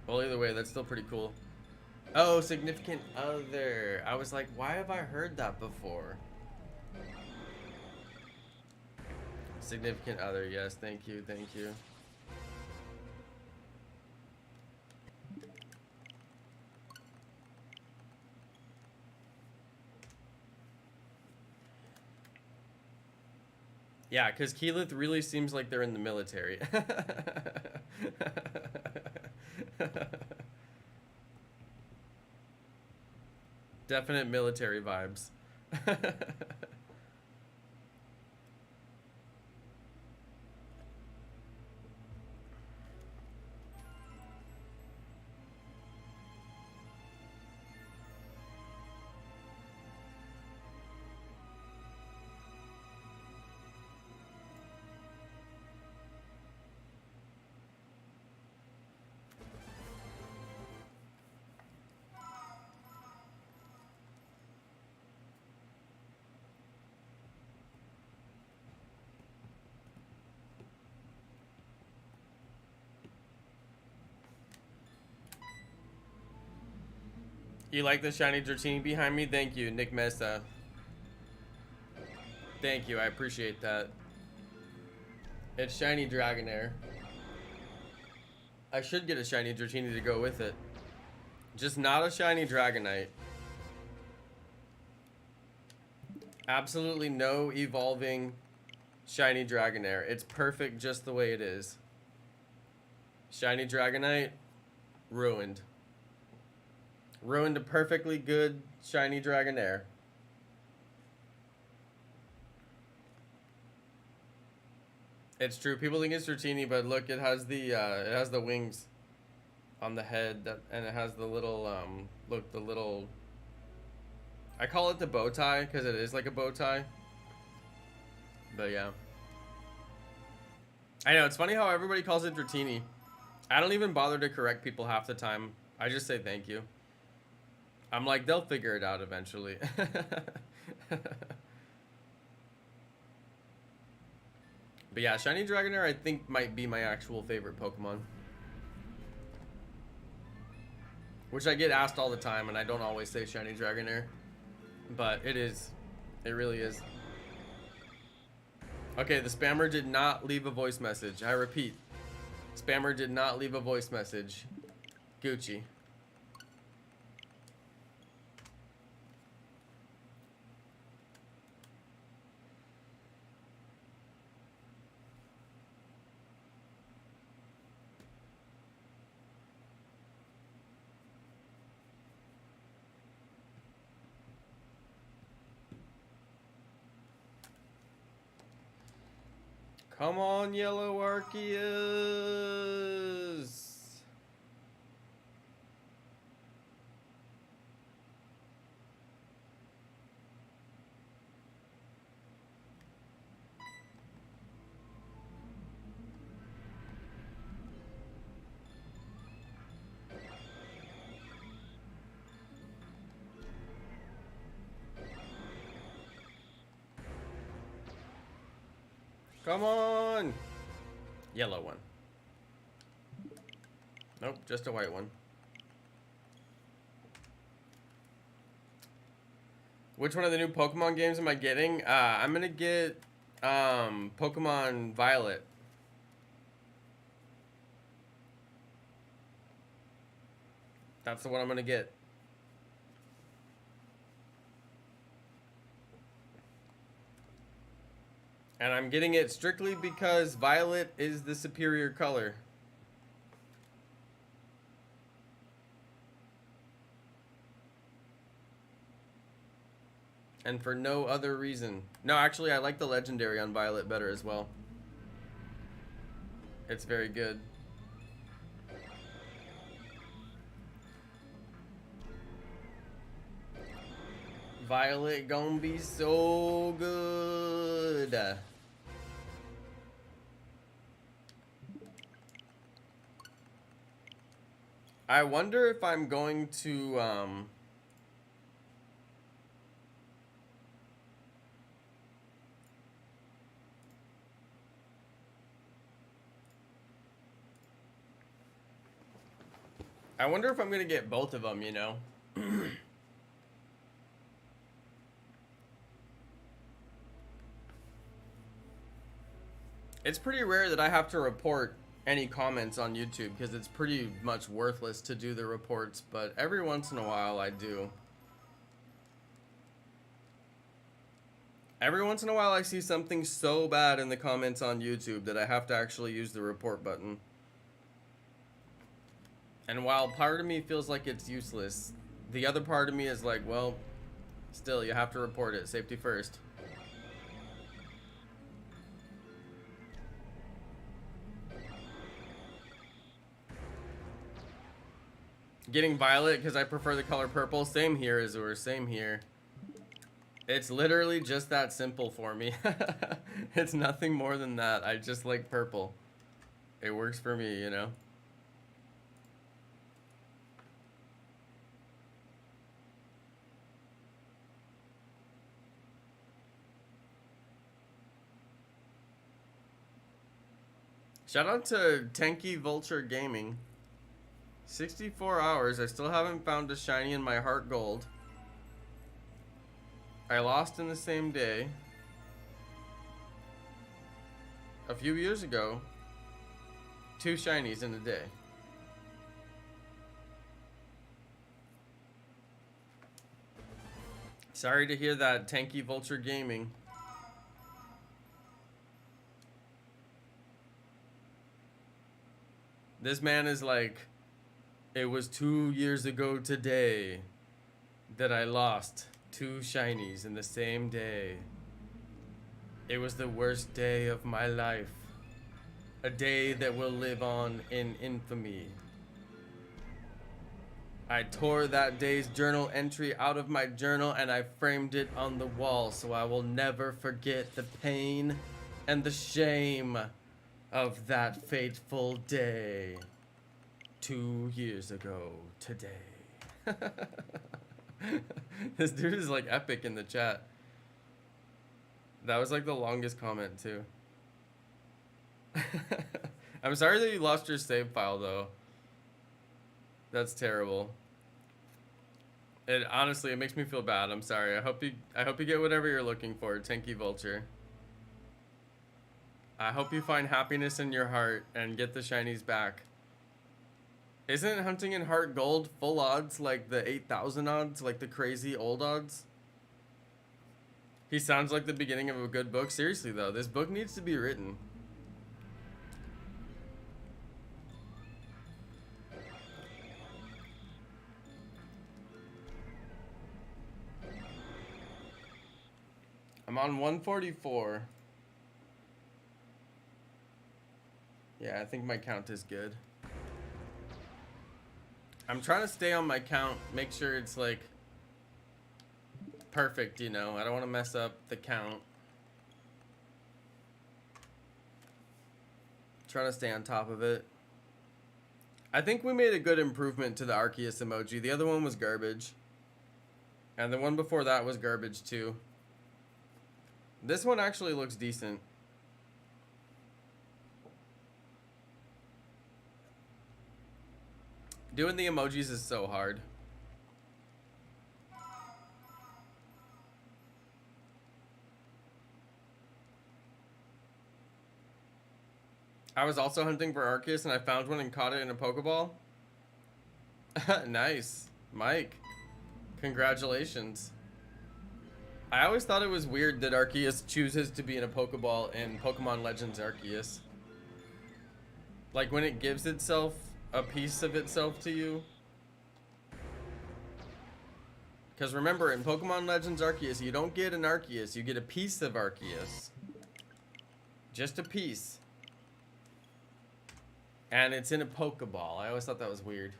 well, either way, that's still pretty cool. Oh, significant other. I was like, why have I heard that before? Significant other. Yes, thank you. Thank you. Yeah, because Keyleth really seems like they're in the military. Definite military vibes. You like the shiny Dratini behind me? Thank you, Nick Mesa. Thank you, I appreciate that. It's shiny Dragonair. I should get a shiny Dratini to go with it. Just not a shiny Dragonite. Absolutely no evolving shiny Dragonair. It's perfect just the way it is. Shiny Dragonite, ruined. Ruined a perfectly good shiny Dragonair. It's true. People think it's Dratini, but look, it has the wings on the head, and it has the little look, the little. I call it the bow tie because it is like a bow tie. But yeah, I know it's funny how everybody calls it Dratini. I don't even bother to correct people half the time. I just say thank you. I'm like, they'll figure it out eventually. But yeah, shiny Dragonair I think might be my actual favorite Pokemon. Which I get asked all the time, and I don't always say shiny Dragonair. But it is. It really is. Okay, the spammer did not leave a voice message. I repeat. Spammer did not leave a voice message. Gucci. Come on, Yellow Arceus! Come on! Yellow one. Nope, just a white one. Which one of the new Pokemon games am I getting? I'm gonna get Pokemon Violet. That's the one I'm gonna get. And I'm getting it strictly because Violet is the superior color. And for no other reason. No, actually, I like the Legendary on Violet better as well. It's very good. Violet gonna be so good. I wonder if I'm going to I wonder if I'm gonna get both of them, you know? It's pretty rare that I have to report any comments on YouTube because it's pretty much worthless to do the reports, but every once in a while I do. Every once in a while I see something so bad in the comments on YouTube that I have to actually use the report button. And while part of me feels like it's useless, the other part of me is like, well, still, you have to report it. Safety first. Getting Violet because I prefer the color purple. Same here, Azur. Same here. It's literally just that simple for me. It's nothing more than that. I just like purple. It works for me, you know? Shout out to Tanky Vulture Gaming. 64 hours. I still haven't found a shiny in my heart gold. I lost in the same day. A few years ago. 2 shinies in a day. Sorry to hear that, Tanky Vulture Gaming. This man is like, it was 2 years ago today that I lost 2 shinies in the same day. It was the worst day of my life. A day that will live on in infamy. I tore that day's journal entry out of my journal and I framed it on the wall so I will never forget the pain and the shame of that fateful day 2 years ago today. This dude is like epic in the chat. That was like the longest comment too. I'm sorry that you lost your save file though. That's terrible. It honestly, it makes me feel bad. I'm sorry. I hope you get whatever you're looking for, Tanky Vulture. I hope you find happiness in your heart and get the shinies back. Isn't hunting in heart gold full odds like the 8,000 odds, like the crazy old odds? He sounds like the beginning of a good book. Seriously though, this book needs to be written. I'm on 144. Yeah, I think my count is good. I'm trying to stay on my count, make sure it's like perfect, you know. I don't want to mess up the count. Trying to stay on top of it. I think we made a good improvement to the Arceus emoji. The other one was garbage. And the one before that was garbage too. This one actually looks decent. Doing the emojis is so hard. I was also hunting for Arceus and I found one and caught it in a Pokeball. Nice. Mike. Congratulations. I always thought it was weird that Arceus chooses to be in a Pokeball in Pokemon Legends Arceus. Like when it gives itself a piece of itself to you. Because remember, in Pokemon Legends Arceus, you don't get an Arceus, you get a piece of Arceus. Just a piece. And it's in a Pokeball. I always thought that was weird.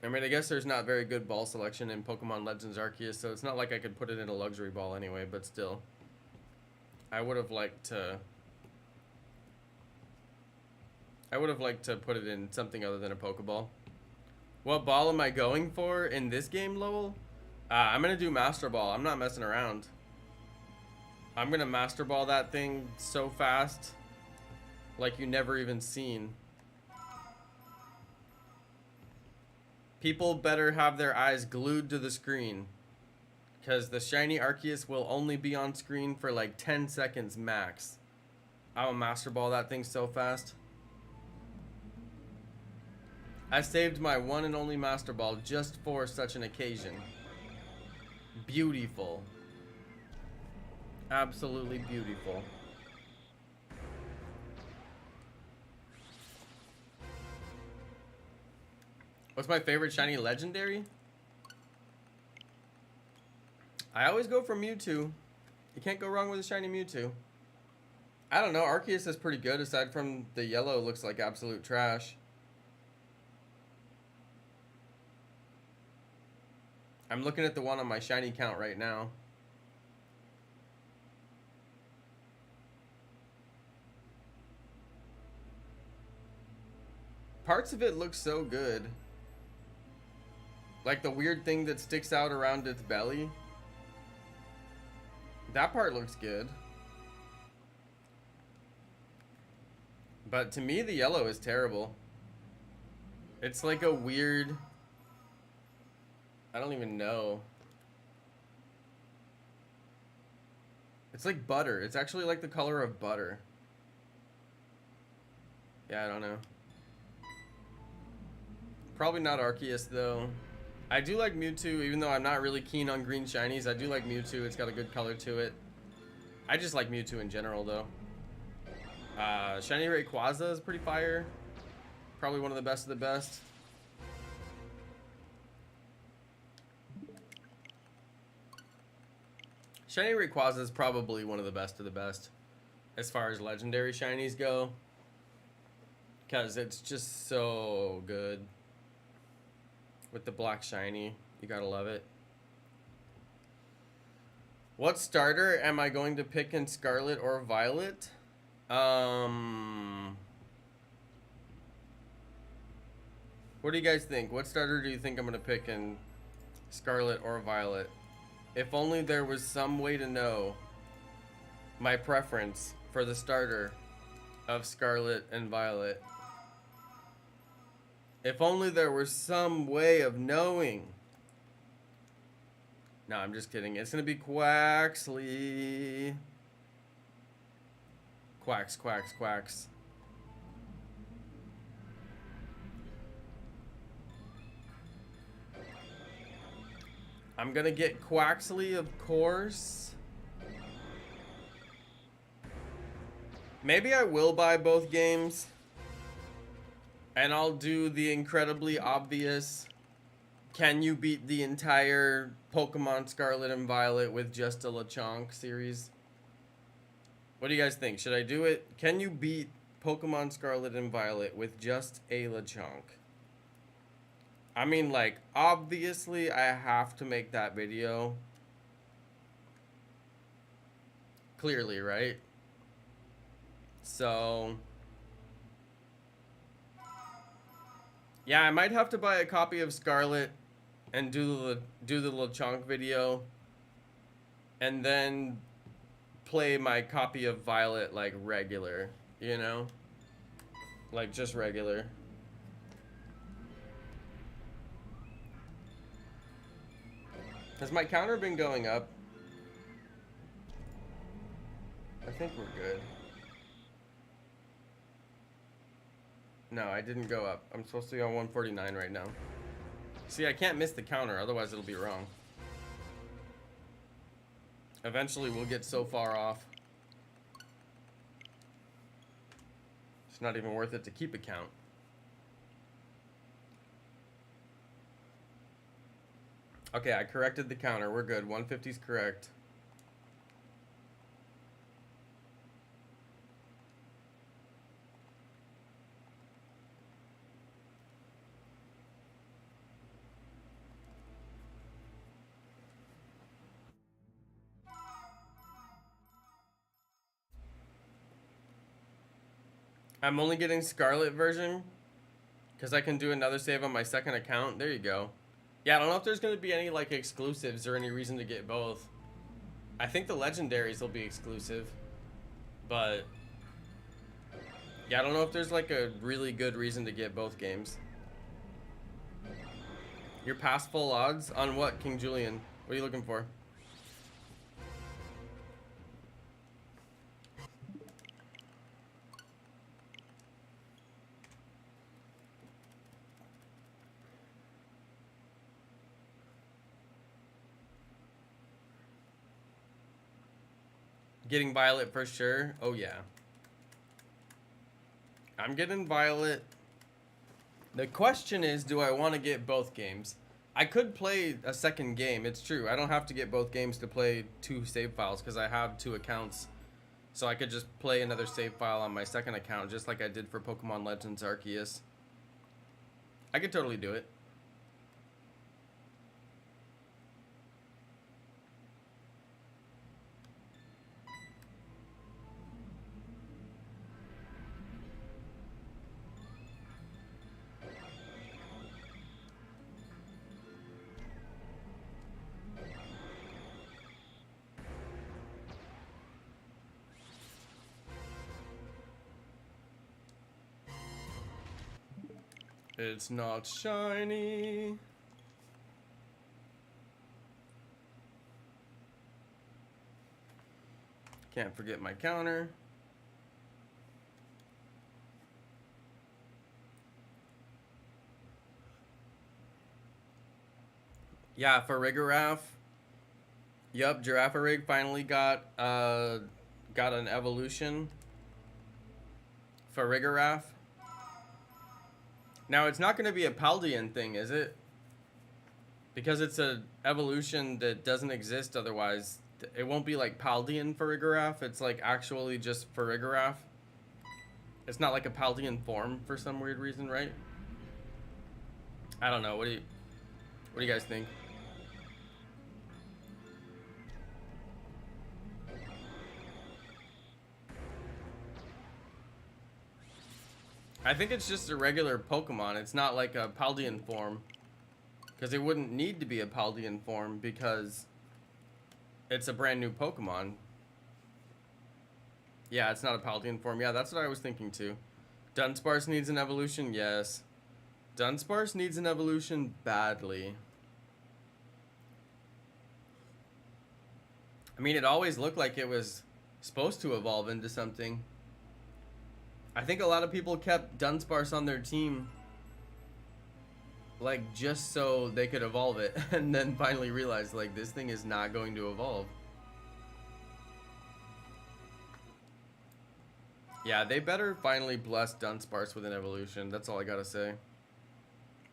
I mean, I guess there's not very good ball selection in Pokemon Legends Arceus, so it's not like I could put it in a luxury ball anyway, but still. I would have liked to put it in something other than a Pokeball. What ball am I going for in this game, Lowell? I'm going to do Master Ball. I'm not messing around. I'm going to Master Ball that thing so fast, like you never even seen. People better have their eyes glued to the screen, because the shiny Arceus will only be on screen for like 10 seconds max. I will Master Ball that thing so fast. I saved my one and only Master Ball just for such an occasion. Beautiful. Absolutely beautiful. What's my favorite shiny legendary? I always go for Mewtwo. You can't go wrong with a shiny Mewtwo. I don't know, Arceus is pretty good aside from the yellow looks like absolute trash. I'm looking at the one on my shiny count right now. Parts of it look so good. Like the weird thing that sticks out around its belly. That part looks good. But to me, the yellow is terrible. It's like a weird... I don't even know. It's like butter. It's actually like the color of butter. Yeah, I don't know. Probably not Arceus, though. I do like Mewtwo, even though I'm not really keen on green shinies. I do like Mewtwo. It's got a good color to it. I just like Mewtwo in general, though. Shiny Rayquaza is pretty fire. Probably one of the best of the best. Shiny Rayquaza is probably one of the best of the best as far as legendary shinies go. Because it's just so good. With the black shiny. You gotta love it. What starter am I going to pick in Scarlet or Violet? What do you guys think? What starter do you think I'm gonna pick in Scarlet or Violet? If only there was some way to know my preference for the starter of Scarlet and Violet. If only there was some way of knowing. No, I'm just kidding. It's gonna be Quaxly. Quacks, quacks, quacks. I'm gonna get Quaxly, of course. Maybe I will buy both games. And I'll do the incredibly obvious, can you beat the entire Pokemon Scarlet and Violet with just a Lechonk series? What do you guys think? Should I do it? Can you beat Pokemon Scarlet and Violet with just a Lechonk? I mean, like, obviously I have to make that video. Clearly, right? So... yeah, I might have to buy a copy of Scarlet and do the Lechonk video, and then play my copy of Violet like regular, you know, like just regular. Has my counter been going up? I think we're good. No, I didn't go up. I'm supposed to be on 149 right now. See, I can't miss the counter, otherwise it'll be wrong. Eventually we'll get so far off. It's not even worth it to keep a count. Okay, I corrected the counter. We're good. 150 is correct. I'm only getting Scarlet version because I can do another save on my second account. There you go. Yeah, I don't know if there's going to be any like exclusives or any reason to get both. I think the legendaries will be exclusive, but yeah, I don't know if there's like a really good reason to get both games. You're past full odds on what, King Julian? What are you looking for? Getting Violet for sure. Oh yeah. I'm getting Violet. The question is, do I want to get both games? I could play a second game. It's true. I don't have to get both games to play 2 save files because I have 2 accounts. So I could just play another save file on my second account just like I did for Pokemon Legends Arceus. I could totally do it. It's not shiny. Can't forget my counter. Yeah, for Farigiraf. Yup, Girafarig finally got an evolution. For Farigiraf. Now it's not going to be a Paldean thing, is it? Because it's an evolution that doesn't exist otherwise. It won't be like Paldean Farigiraf. It's like actually just Farigiraf. It's not like a Paldean form for some weird reason, right? I don't know. What do you guys think? I think it's just a regular Pokemon. It's not like a Paldean form. Because it wouldn't need to be a Paldean form because it's a brand new Pokemon. Yeah, it's not a Paldean form. Yeah, that's what I was thinking too. Dunsparce needs an evolution? Yes. Dunsparce needs an evolution badly. I mean, it always looked like it was supposed to evolve into something. I think a lot of people kept Dunsparce on their team like just so they could evolve it and then finally realized like this thing is not going to evolve. Yeah, they better finally bless Dunsparce with an evolution. That's all I gotta say.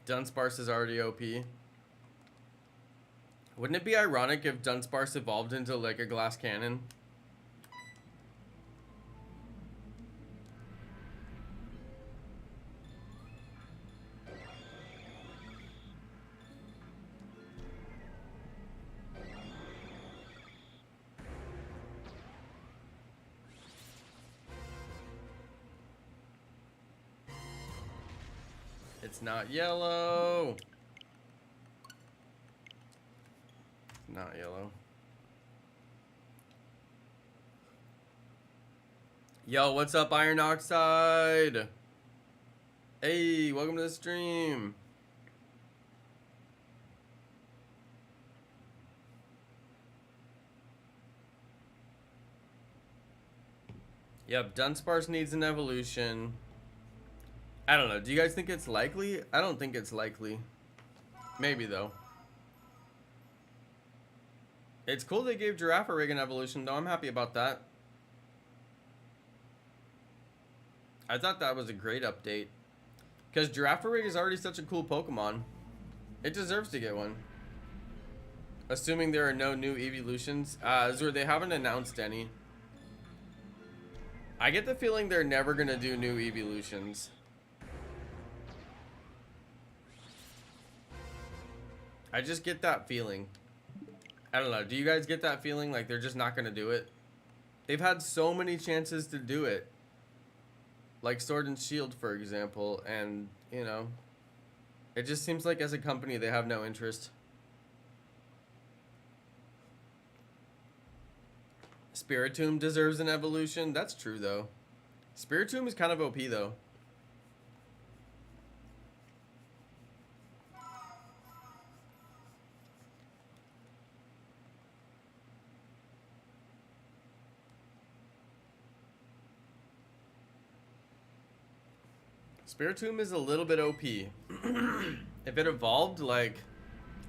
Dunsparce is already OP. Wouldn't it be ironic if Dunsparce evolved into like a glass cannon? It's not yellow. It's not yellow. Yo, what's up, Iron Oxide? Hey, welcome to the stream. Yep, Dunsparce needs an evolution. I don't know. Do you guys think it's likely? I don't think it's likely. Maybe, though. It's cool they gave Girafarig an evolution, though. I'm happy about that. I thought that was a great update. Because Girafarig is already such a cool Pokemon. It deserves to get one. Assuming there are no new evolutions. Azur, they haven't announced any. I get the feeling they're never going to do new evolutions. I just get that feeling. I don't know. Do you guys get that feeling like they're just not going to do it? They've had so many chances to do it. Like Sword and Shield, for example. And, you know, it just seems like as a company they have no interest. Spiritomb deserves an evolution. That's true, though. Spiritomb is kind of OP, though. Spiritomb is a little bit OP. If it evolved, like,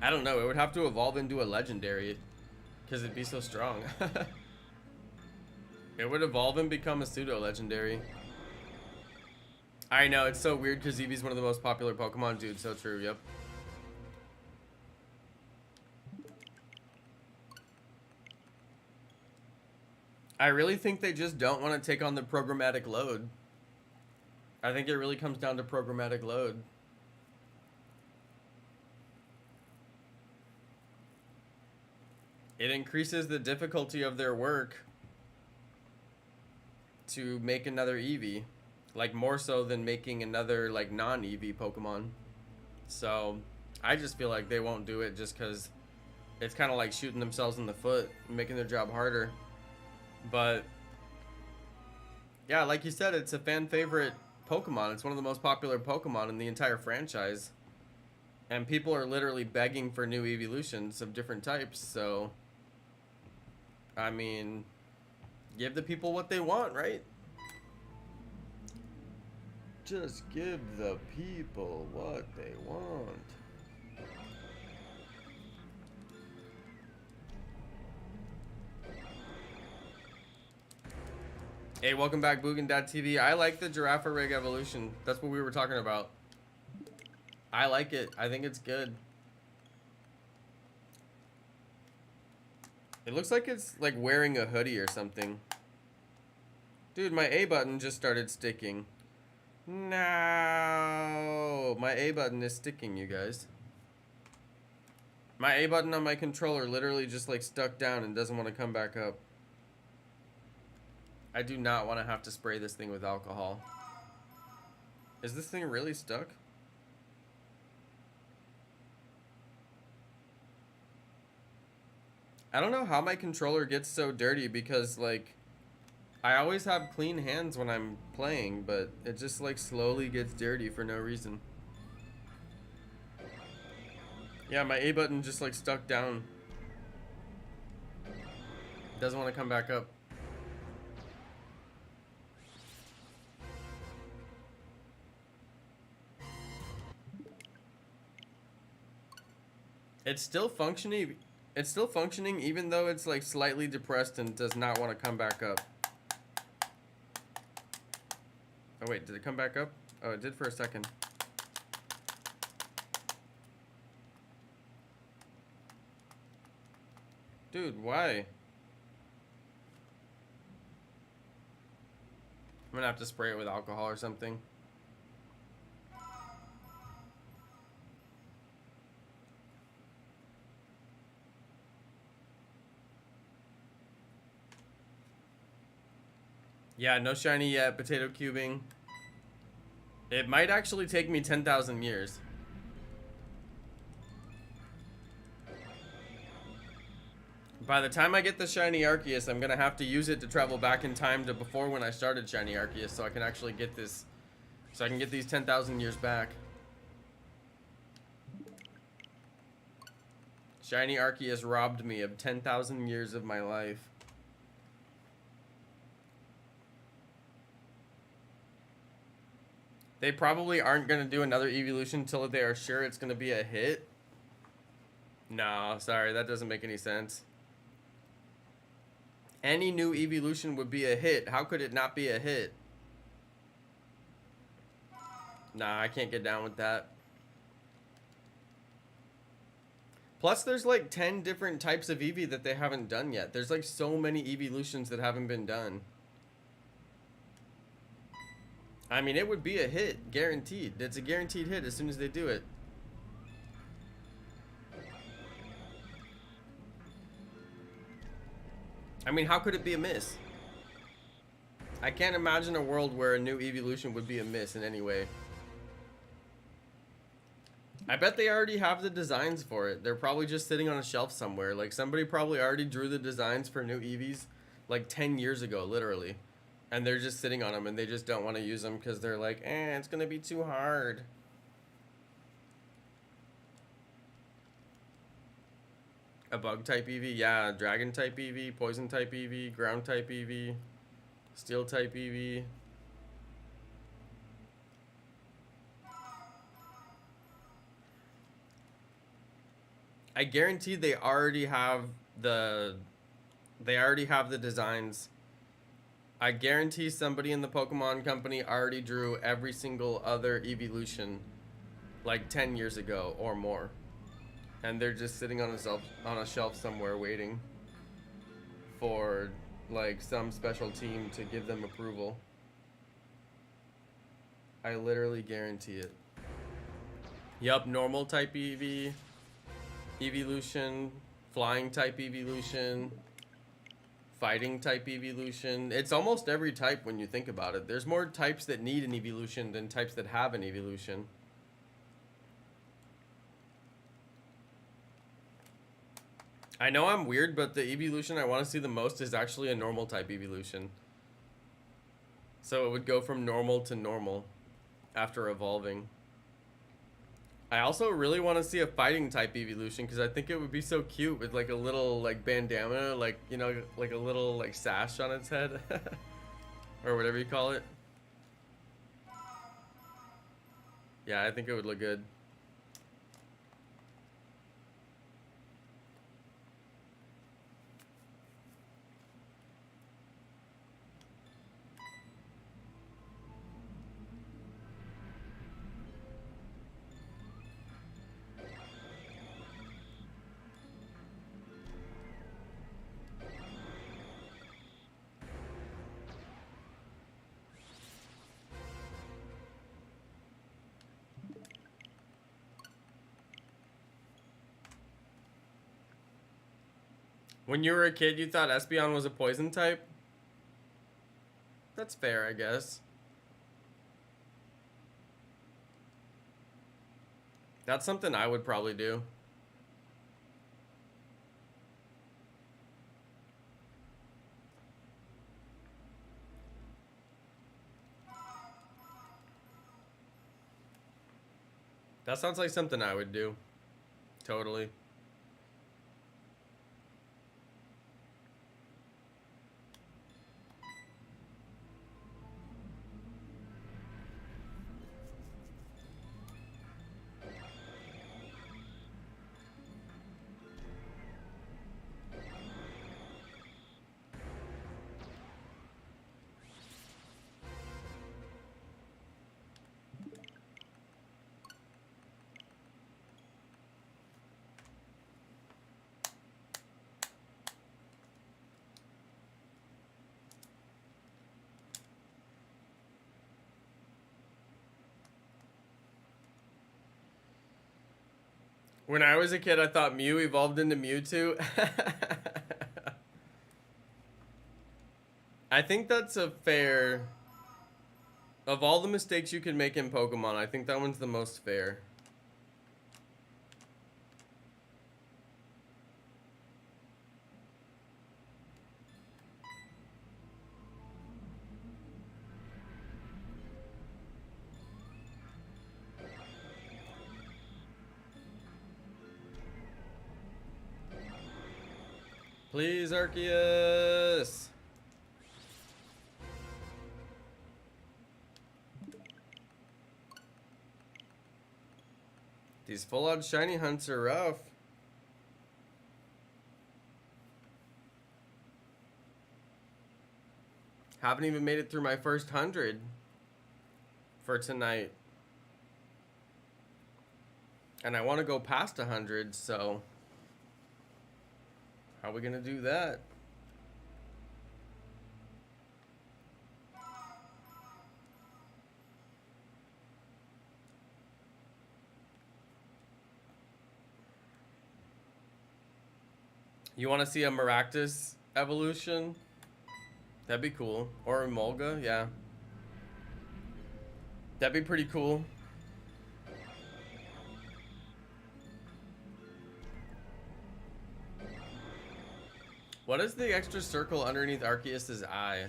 I don't know, it would have to evolve into a legendary because it'd be so strong. It would evolve and become a pseudo-legendary. I know, it's so weird because Eevee's one of the most popular Pokemon. Dude, so true, yep. I really think they just don't want to take on the programmatic load. I think it really comes down to programmatic load. It increases the difficulty of their work to make another Eevee. Like, more so than making another, like, non-Eevee Pokemon. So, I just feel like they won't do it just because it's kind of like shooting themselves in the foot, making their job harder. But, yeah, like you said, it's a fan favorite Pokemon. It's one of the most popular Pokemon in the entire franchise. And people are literally begging for new evolutions of different types, so... I mean... Give the people what they want, right? Just give the people what they want. Hey, welcome back, Boogan.tv. I like the Giraffe Rig evolution. That's what we were talking about. I like it. I think it's good. It looks like it's like wearing a hoodie or something. Dude, my A button just started sticking. No, my A button is sticking, you guys. My A button on my controller literally just like stuck down and doesn't want to come back up. I do not want to have to spray this thing with alcohol. Is this thing really stuck? I don't know how my controller gets so dirty because like I always have clean hands when I'm playing, but it just like slowly gets dirty for no reason. Yeah, my A button just like stuck down. Doesn't want to come back up. It's still functioning. It's still functioning even though it's like slightly depressed and does not want to come back up. Oh wait, did it come back up? Oh, it did for a second. Dude, why? I'm gonna have to spray it with alcohol or something. Yeah, no shiny yet. Potato cubing. It might actually take me 10,000 years. By the time I get the Shiny Arceus, I'm gonna have to use it to travel back in time to before when I started Shiny Arceus, so I can actually get this, so I can get these 10,000 years back. Shiny Arceus robbed me of 10,000 years of my life. They probably aren't gonna do another evolution until they are sure it's gonna be a hit. No, sorry, that doesn't make any sense. Any new evolution would be a hit. How could it not be a hit? Nah, I can't get down with that. Plus, there's like 10 different types of Eevee that they haven't done yet. There's like so many evolutions that haven't been done. I mean, it would be a hit, guaranteed. It's a guaranteed hit as soon as they do it. I mean, how could it be a miss? I can't imagine a world where a new evolution would be a miss in any way. I bet they already have the designs for it. They're probably just sitting on a shelf somewhere. Like, somebody probably already drew the designs for new Eevees like 10 years ago, literally. And they're just sitting on them and they just don't want to use them because they're like, it's going to be too hard. A bug type Eevee? Yeah, dragon type Eevee, poison type Eevee, ground type Eevee, steel type Eevee. I guarantee they already have the designs. I guarantee somebody in the Pokemon company already drew every single other evolution like 10 years ago or more. And they're just sitting on a shelf somewhere waiting for like some special team to give them approval. I literally guarantee it. Yup, normal type Eevee, evolution, flying type evolution, fighting type evolution. It's almost every type when you think about it. There's more types that need an evolution than types that have an evolution. I know I'm weird, but the evolution I want to see the most is actually a normal type evolution. So it would go from normal to normal. after evolving. I also really want to see a fighting type evolution because I think it would be so cute with like a little like bandana, like, you know, like a little like sash on its head or whatever you call it. Yeah, I think it would look good. When you were a kid, you thought Espeon was a poison type? That's fair, I guess. That's something I would probably do. That sounds like something I would do. Totally. When I was a kid, I thought Mew evolved into Mewtwo. I think that's a fair... Of all the mistakes you can make in Pokemon, I think that one's the most fair. Please, Arceus! These full-out shiny hunts are rough. Haven't even made it through my first 100 for tonight. And I want to go past 100, so... How are we gonna do that? You want to see a Maractus evolution? That'd be cool. Or a Molga, yeah. That'd be pretty cool. What is the extra circle underneath Arceus's eye?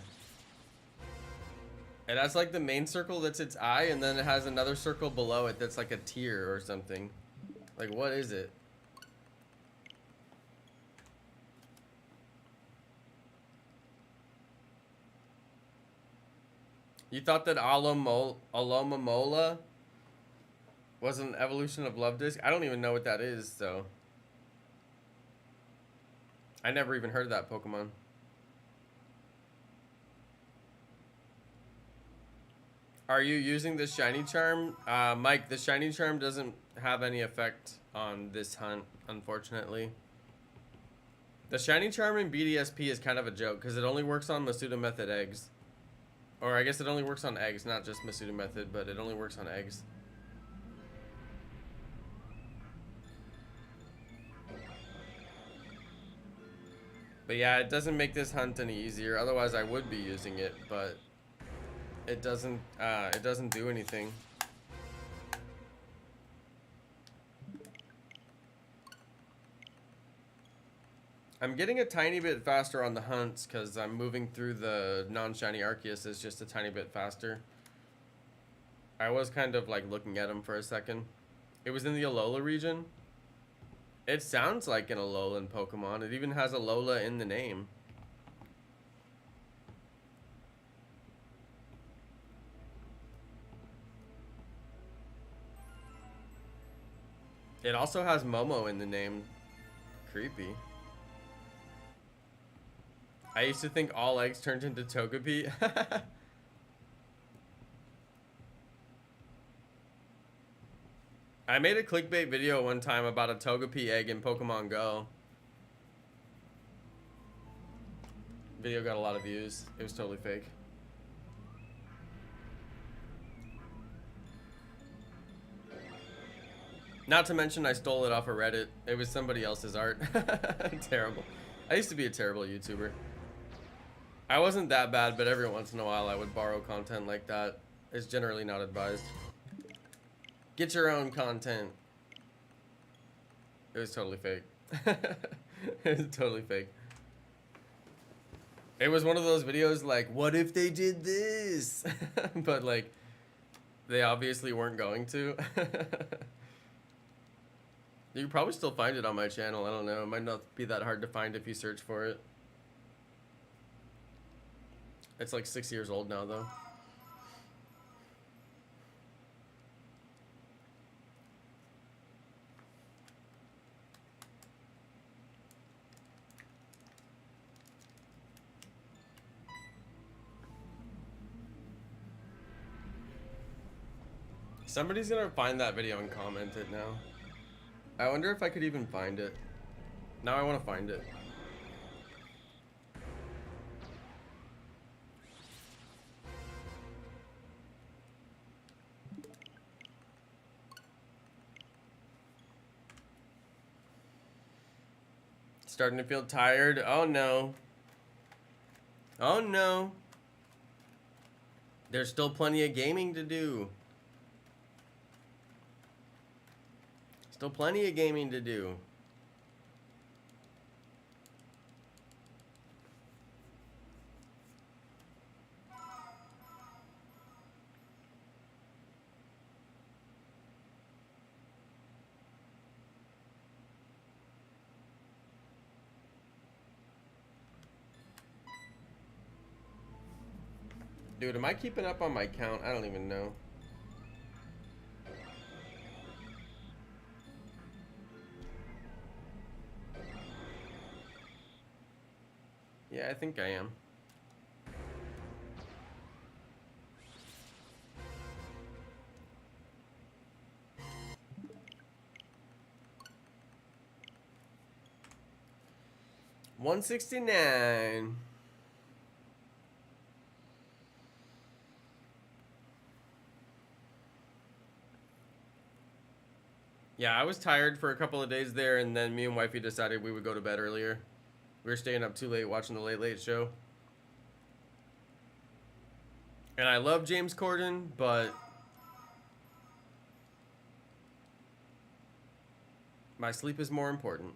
It has like the main circle that's its eye, and then it has another circle below it that's like a tear or something. Like, what is it? You thought that Alomomola was an evolution of Love Disc? I don't even know what that is, so... I never even heard of that Pokemon. Are you using the Shiny Charm? Mike, the Shiny Charm doesn't have any effect on this hunt, unfortunately. The Shiny Charm in BDSP is kind of a joke, because it only works on Masuda Method eggs. Or I guess it only works on eggs, not just Masuda Method, but it only works on eggs. But yeah, it doesn't make this hunt any easier. Otherwise, I would be using it, but it doesn't do anything. I'm getting a tiny bit faster on the hunts because I'm moving through the non-shiny Arceus just a tiny bit faster. I was kind of like looking at him for a second. It was in the Alola region. It sounds like an Alolan Pokemon. It even has Alola in the name. It also has Momo in the name. Creepy. I used to think all eggs turned into Togepi. I made a clickbait video one time about a Togepi egg in Pokemon Go. Video got a lot of views. It was totally fake. Not to mention I stole it off of Reddit. It was somebody else's art. Terrible. I used to be a terrible YouTuber. I wasn't that bad, but every once in a while I would borrow content like that. It's generally not advised. Get your own content. It was totally fake. It was totally fake. It was one of those videos like, what if they did this? But like, they obviously weren't going to. You can probably still find it on my channel. I don't know. It might not be that hard to find if you search for it. It's like 6 years old now, though. Somebody's gonna find that video and comment it now. I wonder if I could even find it. Now I want to find it. Starting to feel tired. Oh no. Oh no. There's still plenty of gaming to do. Still plenty of gaming to do. Dude, am I keeping up on my count? I don't even know. Yeah, I think I am. $169. Yeah, I was tired for a couple of days there, and then me and wifey decided we would go to bed earlier. We were staying up too late watching the Late Late Show. And I love James Corden, but my sleep is more important.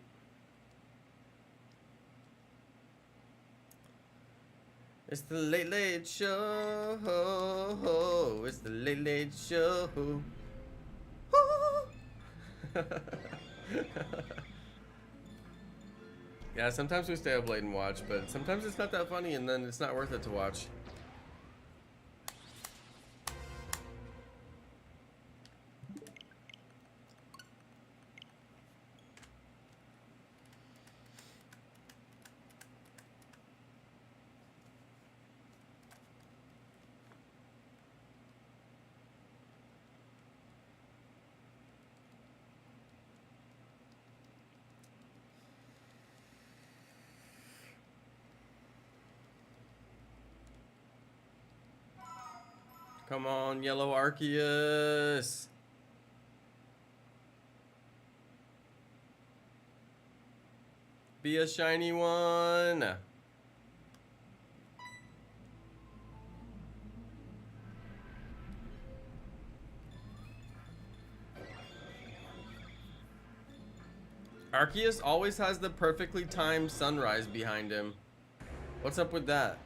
It's the Late Late Show. It's the Late Late Show. Yeah, sometimes we stay up late and watch, but sometimes it's not that funny, and then it's not worth it to watch. Come on, Yellow Arceus. Be a shiny one. Arceus always has the perfectly timed sunrise behind him. What's up with that?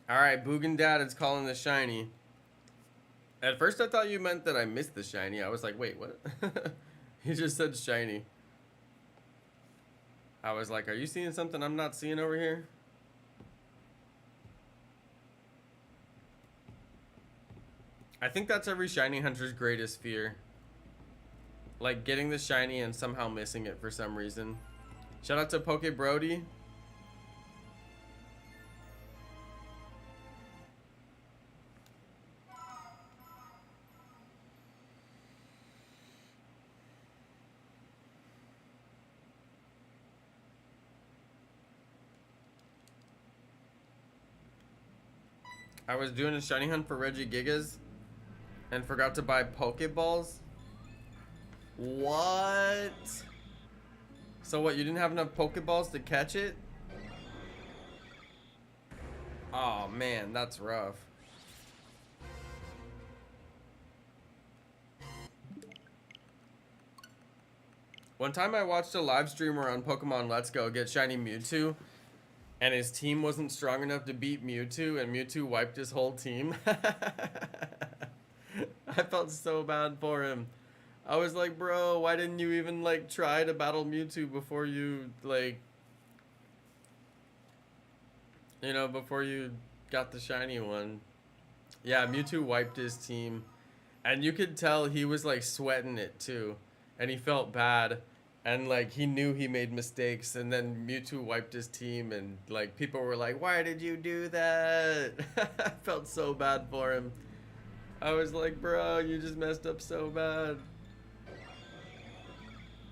Alright, Boogan Dad is calling the shiny. At first I thought you meant that I missed the shiny. I was like, wait, what? He just said shiny. I was like, are you seeing something I'm not seeing over here? I think that's every shiny hunter's greatest fear. Like getting the shiny and somehow missing it for some reason. Shout out to Poke Brody. I was doing a shiny hunt for Regigigas and forgot to buy Pokeballs. What? So what, you didn't have enough Pokeballs to catch it? Oh man, that's rough. One time I watched a live streamer on Pokemon Let's Go get shiny Mewtwo, and his team wasn't strong enough to beat Mewtwo, and Mewtwo wiped his whole team. I felt so bad for him. I was like, bro, why didn't you even, like, try to battle Mewtwo before you, like, you know, before you got the shiny one? Yeah, Mewtwo wiped his team. And you could tell he was, like, sweating it, too. And he felt bad. And, like, he knew he made mistakes. And then Mewtwo wiped his team. And, like, people were like, why did you do that? I felt so bad for him. I was like, bro, you just messed up so bad.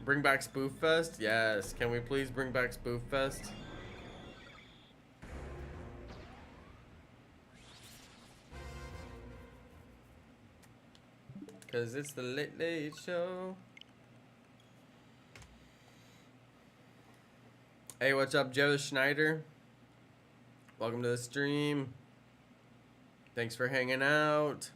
Bring back Spoof Fest? Yes. Can we please bring back Spoof Fest? Cause it's the Late Late Show. Hey, what's up, Joe Schneider? Welcome to the stream. Thanks for hanging out.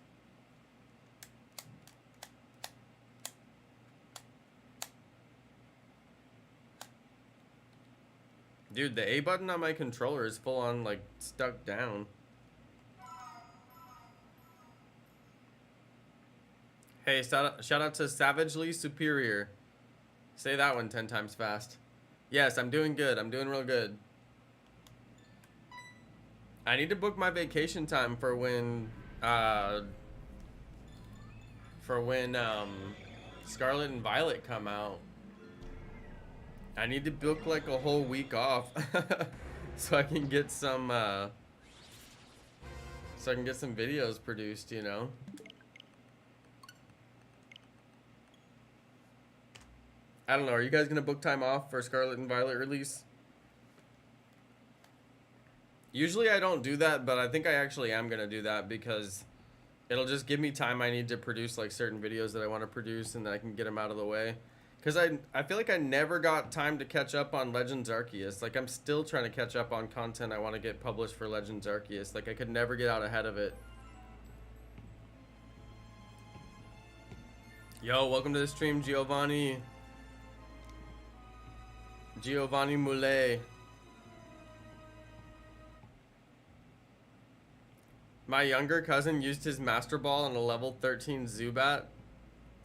Dude, the A button on my controller is full on, like, stuck down. Hey, shout out to Savagely Superior. Say that one 10 times fast. Yes, I'm doing good. I'm doing real good. I need to book my vacation time for when Scarlet and Violet come out. I need to book like a whole week off so I can get some videos produced, you know. I don't know, are you guys gonna book time off for Scarlet and Violet release? Usually I don't do that, but I think I actually am gonna do that because it'll just give me time I need to produce like certain videos that I want to produce, and then I can get them out of the way. Because I feel like I never got time to catch up on Legends Arceus. Like, I'm still trying to catch up on content I want to get published for Legends Arceus. Like, I could never get out ahead of it. Yo, welcome to the stream, Giovanni. Giovanni Moulet. My younger cousin used his Master Ball on a level 13 Zubat.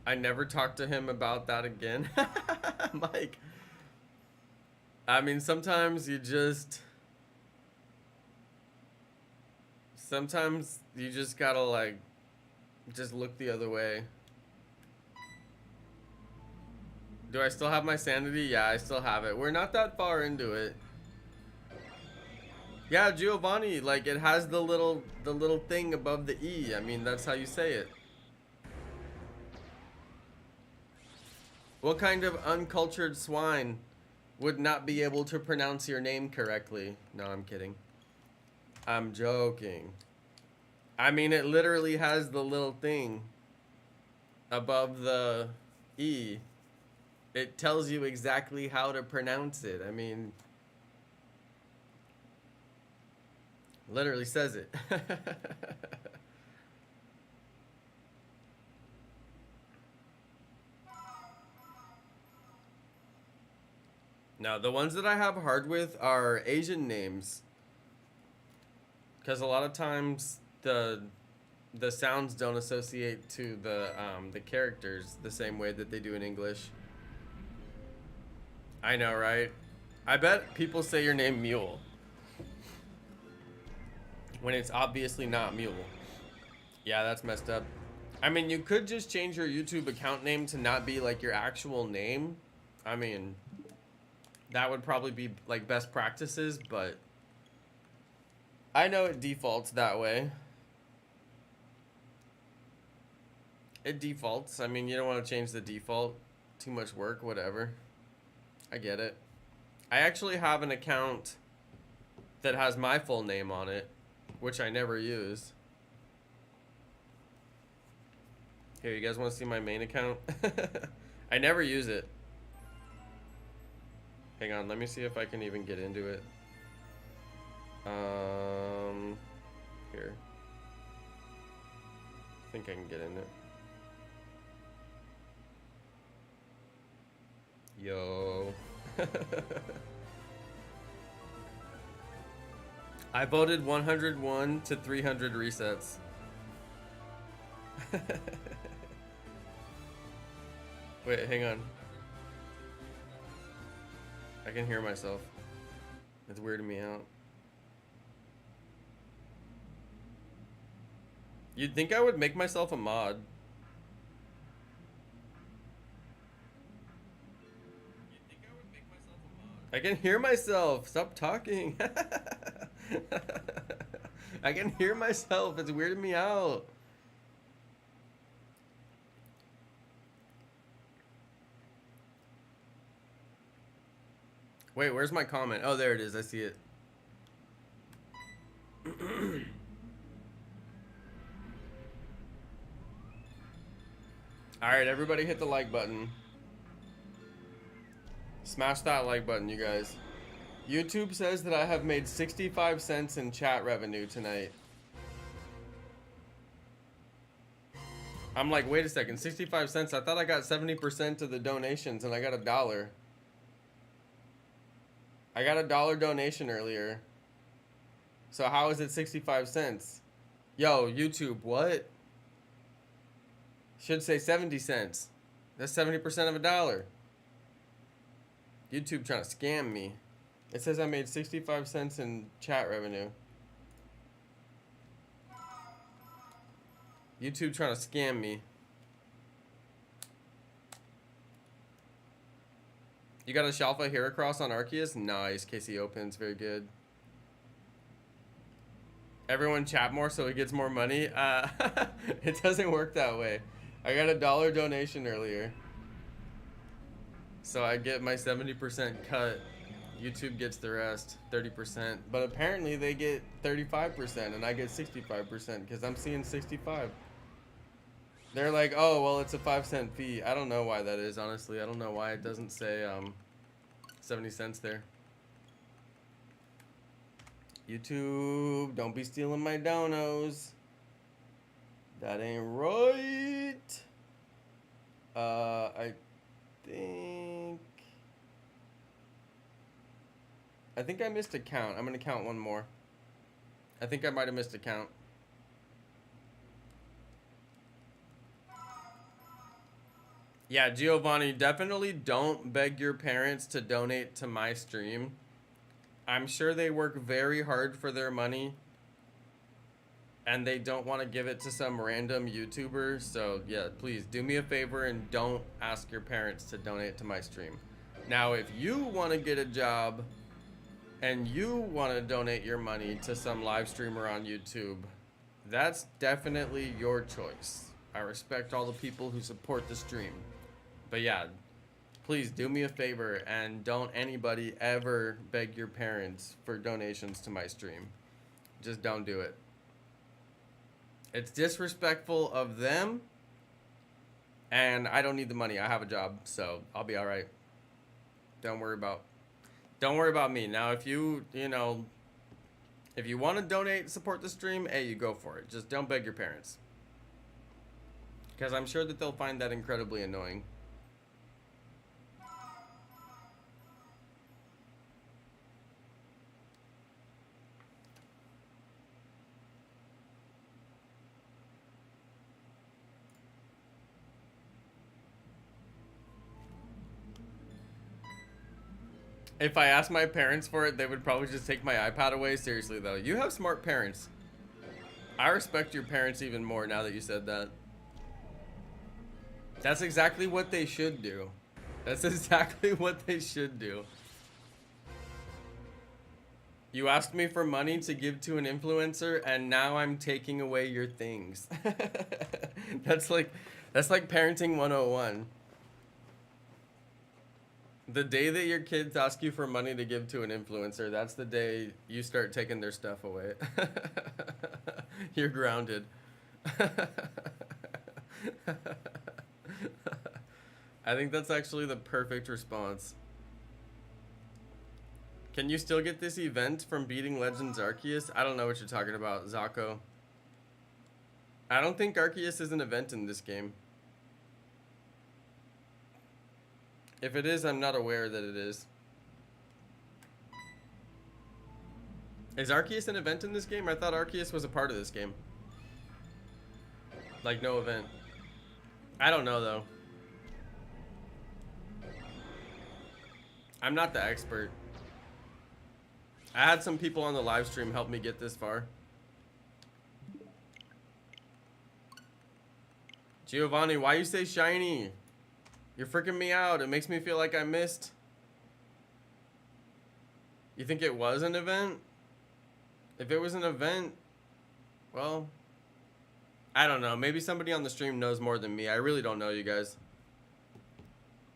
I never talked to him about that again. Mike. I mean, sometimes you just gotta, like, just look the other way. Do I still have my sanity? Yeah, I still have it. We're not that far into it. Yeah, Giovanni, like, it has the little thing above the E. I mean, that's how you say it. What kind of uncultured swine would not be able to pronounce your name correctly? No, I'm kidding. I'm joking. I mean, it literally has the little thing above the E. It tells you exactly how to pronounce it. I mean, literally says it. Now, the ones that I have hard with are Asian names. Because a lot of times the sounds don't associate to the characters the same way that they do in English. I know, right? I bet people say your name Mule when it's obviously not Mule. Yeah, that's messed up. I mean, you could just change your YouTube account name to not be like your actual name. I mean, that would probably be like best practices, but I know it defaults that way. It defaults. I mean, you don't want to change the default. Too much work, whatever. I get it. I actually have an account that has my full name on it, which I never use. Here, you guys want to see my main account? I never use it. Hang on, let me see if I can even get into it. Here. I think I can get in it. Yo. I voted 101 to 300 resets. Wait, hang on. I can hear myself. It's weirding me out. You'd think I would make myself a mod. I can hear myself. Stop talking. I can hear myself. It's weirding me out. Wait, where's my comment? Oh, there it is. I see it. All right, everybody hit the like button. Smash that like button, you guys. YouTube says that I have made 65 cents in chat revenue tonight. I'm like, wait a second, 65 cents? I thought I got 70% of the donations and I got $1. I got $1 donation earlier. So how is it 65 cents? Yo, YouTube, what? Should say 70 cents. That's 70% of $1. YouTube trying to scam me. It says I made 65 cents in chat revenue. YouTube trying to scam me. You got a Shalfa Heracross on Arceus? Nice. Casey opens. Very good. Everyone chat more so he gets more money? It doesn't work that way. I got $1 donation earlier. So I get my 70% cut. YouTube gets the rest, 30%. But apparently they get 35% and I get 65% because I'm seeing 65. They're like, oh, well, it's a 5-cent fee. I don't know why that is, honestly. I don't know why it doesn't say 70 cents there. YouTube, don't be stealing my donos. That ain't right. I think I missed a count. I'm gonna count one more. I think I might have missed a count. Yeah, Giovanni, definitely don't beg your parents to donate to my stream. I'm sure they work very hard for their money and they don't want to give it to some random YouTuber. So yeah, please do me a favor and don't ask your parents to donate to my stream. Now, if you want to get a job and you want to donate your money to some live streamer on YouTube, that's definitely your choice. I respect all the people who support the stream. But yeah, please do me a favor and don't anybody ever beg your parents for donations to my stream. Just don't do it. It's disrespectful of them, and I don't need the money. I have a job, so I'll be all right. Don't worry about me. Now, if you want to donate, support the stream, hey, you go for it. Just don't beg your parents. Because I'm sure that they'll find that incredibly annoying. If I asked my parents for it, they would probably just take my iPad away. Seriously, though. You have smart parents. I respect your parents even more now that you said that. That's exactly what they should do. That's exactly what they should do. You asked me for money to give to an influencer, and now I'm taking away your things. That's like parenting 101. The day that your kids ask you for money to give to an influencer, that's the day you start taking their stuff away. You're grounded. I think that's actually the perfect response. Can you still get this event from beating Legends Arceus? I don't know what you're talking about, Zako. I don't think Arceus is an event in this game. If it is, I'm not aware that it is. Is Arceus an event in this game? I thought Arceus was a part of this game. Like, no event. I don't know, though. I'm not the expert. I had some people on the live stream help me get this far. Giovanni, why you say shiny? You're freaking me out. It makes me feel like I missed. You think it was an event? If it was an event, well, I don't know. Maybe somebody on the stream knows more than me. I really don't know, you guys.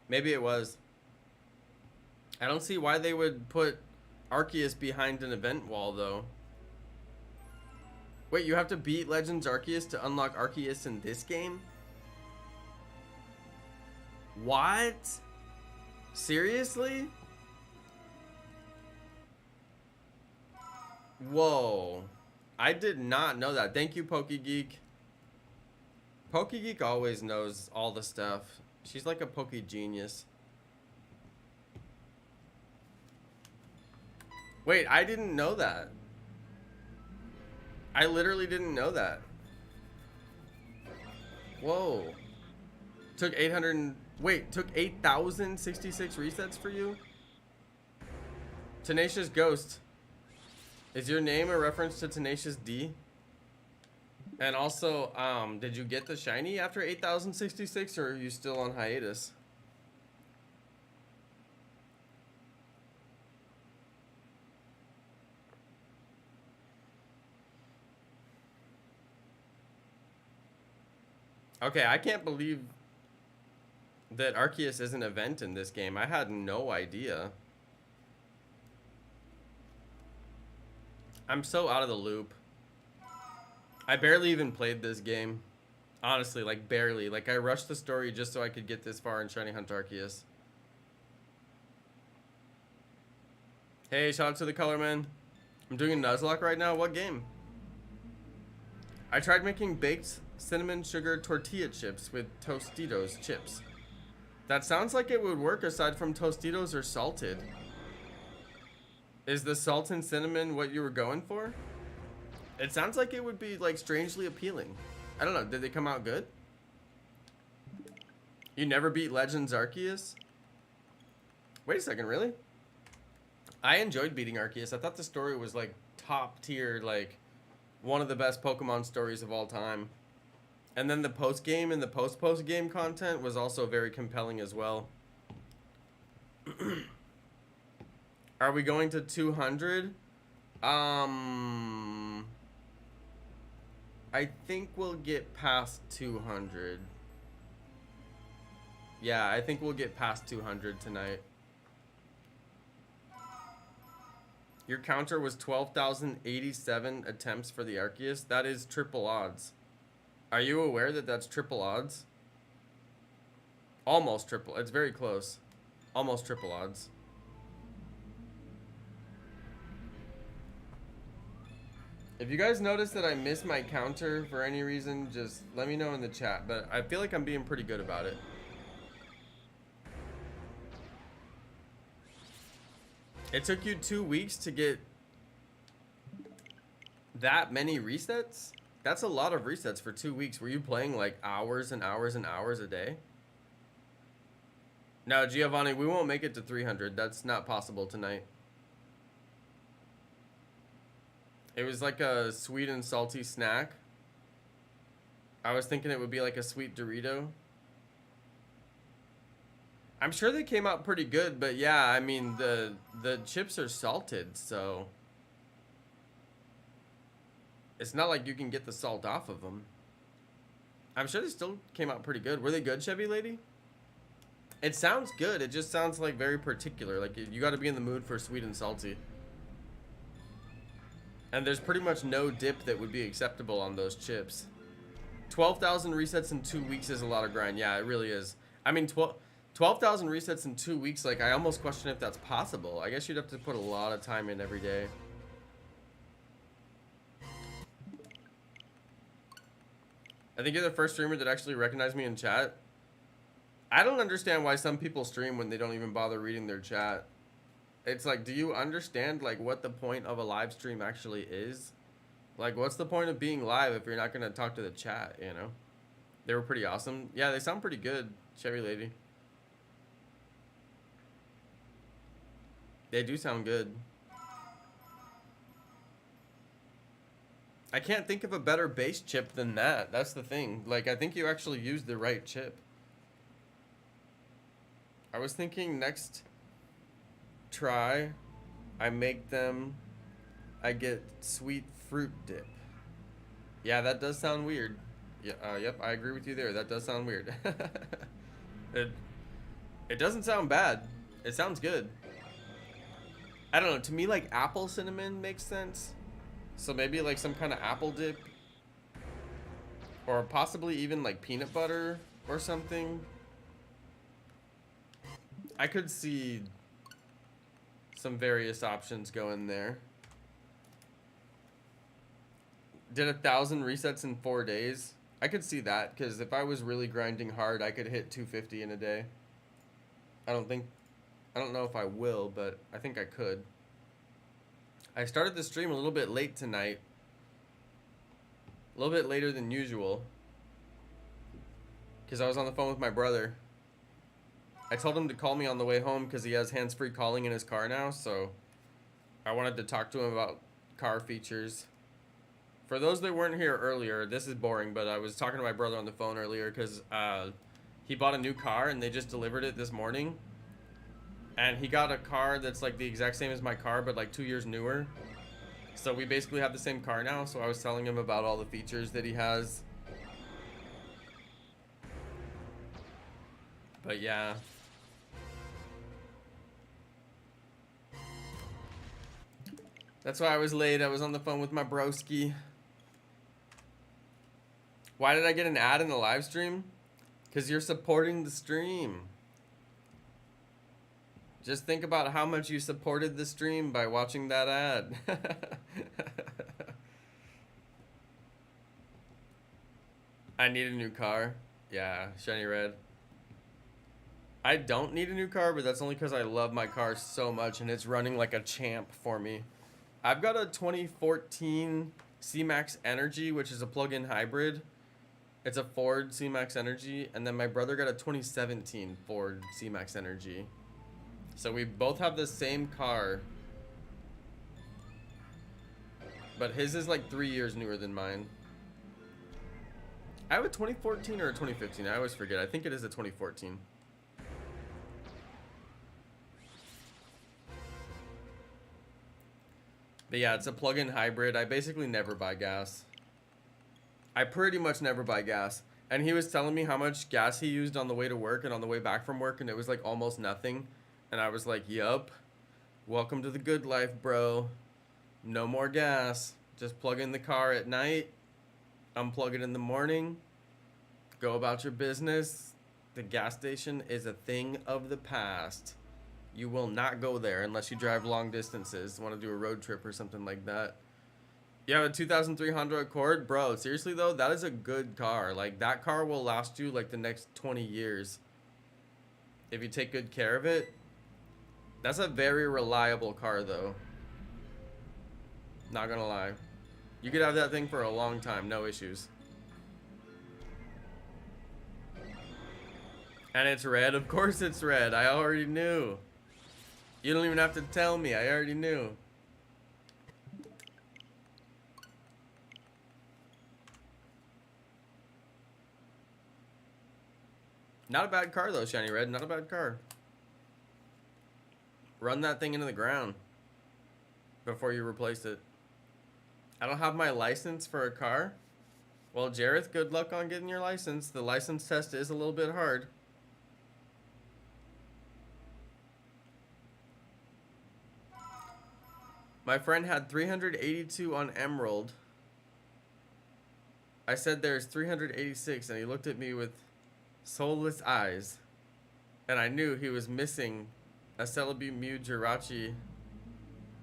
Maybe it was. I don't see why they would put Arceus behind an event wall, though. Wait, you have to beat Legends Arceus to unlock Arceus in this game? What? Seriously? Whoa. I did not know that. Thank you, PokeGeek. PokeGeek always knows all the stuff. She's like a Poke genius. Wait, I didn't know that. I literally didn't know that. Whoa. Took 800... Wait, took 8,066 resets for you? Tenacious Ghost. Is your name a reference to Tenacious D? And also, did you get the shiny after 8,066, or are you still on hiatus? Okay, I can't believe that Arceus is an event in this game. I had no idea. I'm so out of the loop. I barely even played this game. Honestly, like barely. Like I rushed the story just so I could get this far in Shiny Hunt Arceus. Hey, shout out to the Colorman. I'm doing a Nuzlocke right now. What game? I tried making baked cinnamon sugar tortilla chips with Tostitos chips. That sounds like it would work aside from Tostitos or salted. Is the salt and cinnamon what you were going for? It sounds like it would be like strangely appealing. I don't know, did they come out good? You never beat Legends Arceus? Wait a second, really? I enjoyed beating Arceus. I thought the story was like top tier, like one of the best Pokemon stories of all time. And then the post-game and the post-game content was also very compelling as well. Are we going to 200? I think we'll get past 200. Yeah, I think we'll get past 200 tonight. Your counter was 12,087 attempts for the Arceus. That is triple odds. Are you aware that that's triple odds? Almost triple. It's very close. Almost triple odds. If you guys notice that I missed my counter for any reason, just let me know in the chat. But I feel like I'm being pretty good about it. It took you 2 weeks to get that many resets? That's a lot of resets for 2 weeks. Were you playing like hours and hours and hours a day? No, Giovanni, we won't make it to 300. That's not possible tonight. It was like a sweet and salty snack. I was thinking it would be like a sweet Dorito. I'm sure they came out pretty good, but yeah, I mean, the chips are salted, so it's not like you can get the salt off of them. I'm sure they still came out pretty good. Were they good, Chevy Lady? It sounds good. It just sounds like very particular. Like you got to be in the mood for sweet and salty. And there's pretty much no dip that would be acceptable on those chips. 12,000 resets in 2 weeks is a lot of grind. Yeah, it really is. I mean, 12,000 resets in 2 weeks, like, I almost question if that's possible. I guess you'd have to put a lot of time in every day. I think you're the first streamer that actually recognized me in chat. I don't understand why some people stream when they don't even bother reading their chat. It's like, do you understand, like, what the point of a live stream actually is? Like, what's the point of being live if you're not going to talk to the chat, you know? They were pretty awesome. Yeah, they sound pretty good, Chevy Lady. They do sound good. I can't think of a better base chip than that. That's the thing. Like, I think you actually used the right chip. I was thinking next try, I make them, I get sweet fruit dip. Yeah, that does sound weird. Yeah, yep, I agree with you there. That does sound weird. It doesn't sound bad. It sounds good. I don't know. To me, like, apple cinnamon makes sense. So maybe like some kind of apple dip. Or possibly even like peanut butter or something. I could see some various options going there. Did 1,000 resets in 4 days. I could see that, because if I was really grinding hard, I could hit 250 in a day. I don't know if I will, but I think I could. I started the stream a little bit late tonight. A little bit later than usual. Because I was on the phone with my brother. I told him to call me on the way home because he has hands-free calling in his car now, so I wanted to talk to him about car features. For those that weren't here earlier, this is boring, but I was talking to my brother on the phone earlier because he bought a new car and they just delivered it this morning. And he got a car that's like the exact same as my car, but like 2 years newer. So we basically have the same car now, so I was telling him about all the features that he has. But yeah. That's why I was late. I was on the phone with my broski. Why did I get an ad in the live stream? Because you're supporting the stream. Just think about how much you supported the stream by watching that ad. I need a new car. Yeah, shiny red. I don't need a new car, but that's only because I love my car so much and it's running like a champ for me. I've got a 2014 C-Max Energy, which is a plug-in hybrid. It's a Ford C-Max Energy, and then my brother got a 2017 Ford C-Max Energy. So we both have the same car, but his is like 3 years newer than mine. I have a 2014 or a 2015. I always forget. I think it is a 2014. But yeah, it's a plug-in hybrid. I basically never buy gas. I pretty much never buy gas. And he was telling me how much gas he used on the way to work and on the way back from work, and it was like almost nothing. And I was like, yup. Welcome to the good life, bro. No more gas. Just plug in the car at night. Unplug it in the morning. Go about your business. The gas station is a thing of the past. You will not go there unless you drive long distances. Want to do a road trip or something like that. You have a 2003 Honda Accord? Bro, seriously though, that is a good car. Like, that car will last you like the next 20 years. If you take good care of it. That's a very reliable car though. Not gonna lie. You could have that thing for a long time, no issues. And it's red. Of course it's red. I already knew. You don't even have to tell me. I already knew. Not a bad car though, Shiny Red. Not a bad car. Run that thing into the ground before you replace it. I don't have my license for a car. Well, Jareth, good luck on getting your license. The license test is a little bit hard. My friend had 382 on Emerald. I said there's 386 and he looked at me with soulless eyes. And I knew he was missing a Celebi Mew Jirachi.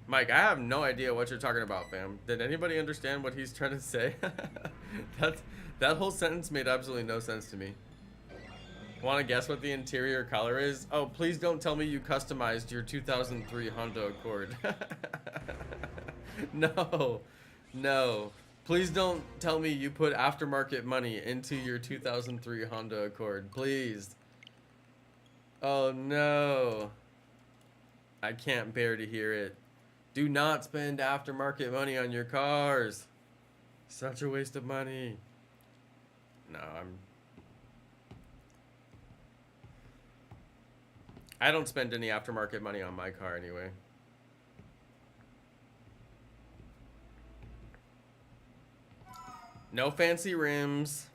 Mike, I have no idea what you're talking about, fam. Did anybody understand what he's trying to say? That whole sentence made absolutely no sense to me. Want to guess what the interior color is? Oh, please don't tell me you customized your 2003 Honda Accord. No, no. Please don't tell me you put aftermarket money into your 2003 Honda Accord. Please. Oh, no. I can't bear to hear it. Do not spend aftermarket money on your cars. Such a waste of money. No, I don't spend any aftermarket money on my car anyway. No fancy rims.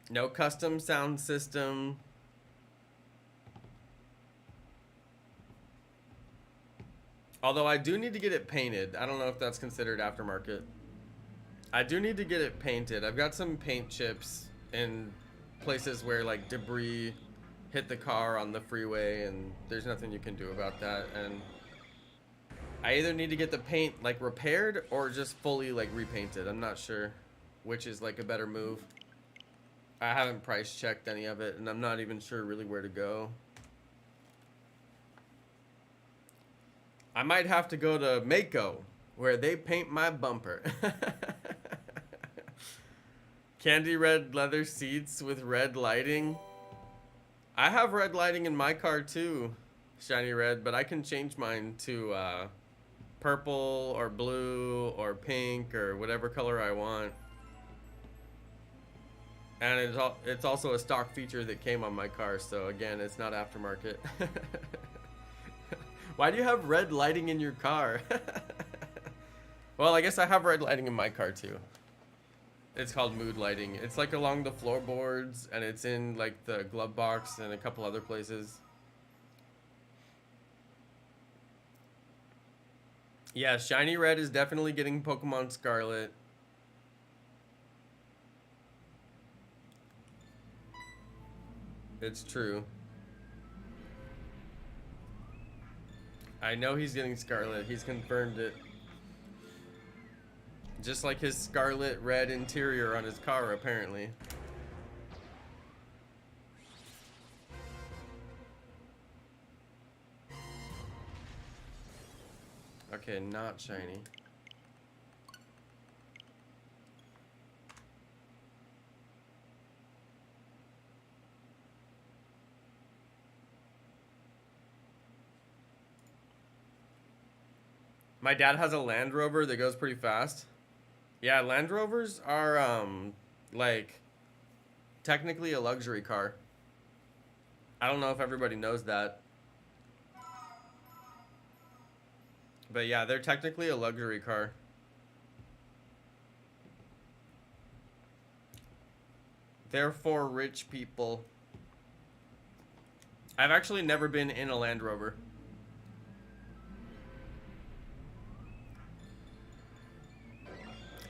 No custom sound system. Although I do need to get it painted. I don't know if that's considered aftermarket. I do need to get it painted. I've got some paint chips in places where like debris hit the car on the freeway and there's nothing you can do about that. And I either need to get the paint like repaired or just fully like repainted. I'm not sure which is like a better move. I haven't price checked any of it and I'm not even sure really where to go. I might have to go to Mako, where they paint my bumper. Candy red leather seats with red lighting. I have red lighting in my car too, Shiny Red, but I can change mine to purple or blue or pink or whatever color I want. And it's also a stock feature that came on my car, so again, it's not aftermarket. Why do you have red lighting in your car? Well, I guess I have red lighting in my car too. It's called mood lighting. It's like along the floorboards and it's in like the glove box and a couple other places. Yeah, Shiny Red is definitely getting Pokemon Scarlet. It's true. I know he's getting Scarlet. He's confirmed it. Just like his scarlet red interior on his car, apparently. Okay, not shiny. My dad has a Land Rover that goes pretty fast. Yeah, Land Rovers are, like, technically a luxury car. I don't know if everybody knows that. But yeah, they're technically a luxury car. They're for rich people. I've actually never been in a Land Rover.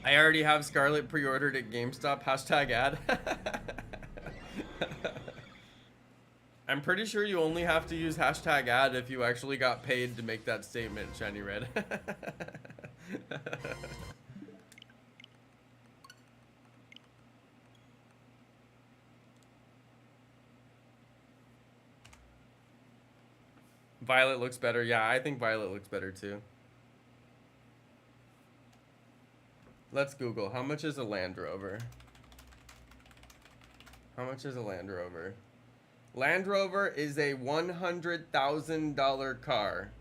I already have Scarlet pre-ordered at GameStop. Hashtag ad. I'm pretty sure you only have to use hashtag ad if you actually got paid to make that statement, Shiny Red. Violet looks better. Yeah, I think Violet looks better too. Let's Google. How much is a Land Rover? How much is a Land Rover? Land Rover is a $100,000 car.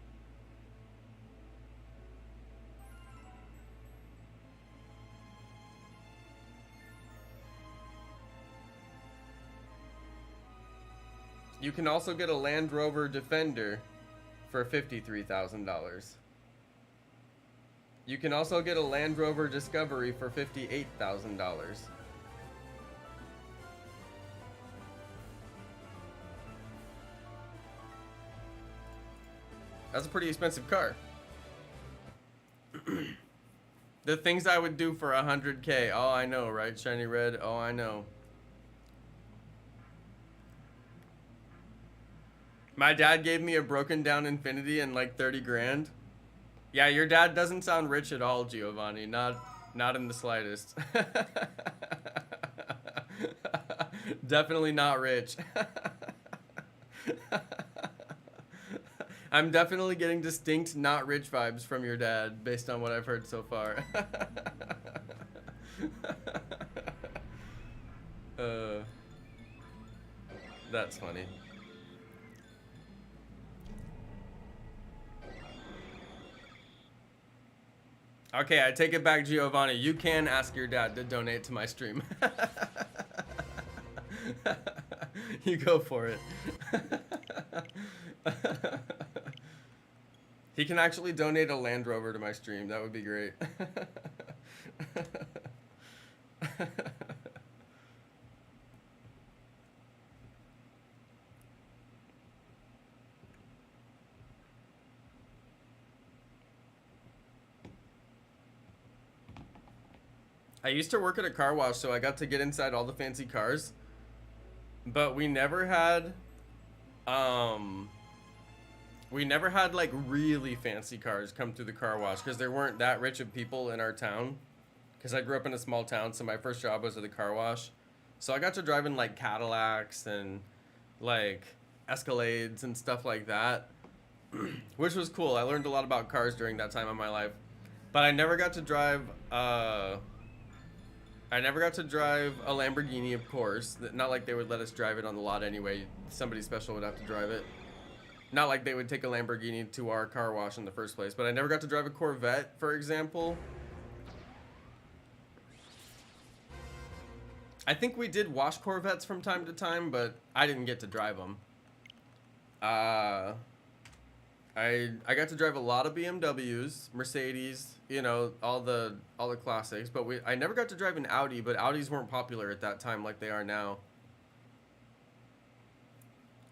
You can also get a Land Rover Defender for $53,000. You can also get a Land Rover Discovery for $58,000. That's a pretty expensive car. The things I would do for 100K. Oh, I know, right? Shiny red. Oh, I know. My dad gave me a broken down Infinity and like 30 grand. Yeah, your dad doesn't sound rich at all, Giovanni. Not in the slightest. Definitely not rich. I'm definitely getting distinct not rich vibes from your dad based on what I've heard so far. That's funny. Okay, I take it back, Giovanni. You can ask your dad to donate to my stream. You go for it. He can actually donate a Land Rover to my stream. That would be great. I used to work at a car wash, so I got to get inside all the fancy cars. But we never had like really fancy cars come through the car wash because there weren't that rich of people in our town. Because I grew up in a small town, so my first job was at the car wash. So I got to drive in like Cadillacs and like Escalades and stuff like that, which was cool. I learned a lot about cars during that time of my life. But I never got to drive a Lamborghini, of course. Not like they would let us drive it on the lot anyway. Somebody special would have to drive it. Not like they would take a Lamborghini to our car wash in the first place. But I never got to drive a Corvette, for example. I think we did wash Corvettes from time to time, but I didn't get to drive them. I got to drive a lot of BMWs, Mercedes, you know, all the classics, but I never got to drive an Audi, but Audis weren't popular at that time like they are now.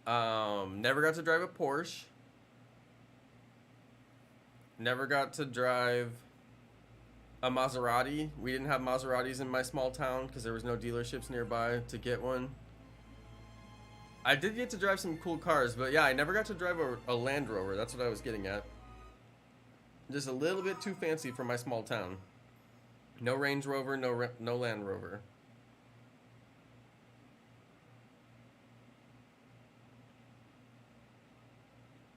Never got to drive a Porsche. Never got to drive a Maserati. We didn't have Maseratis in my small town because there was no dealerships nearby to get one. I did get to drive some cool cars, but yeah, I never got to drive a Land Rover. That's what I was getting at. Just a little bit too fancy for my small town. No Range Rover, no Land Rover.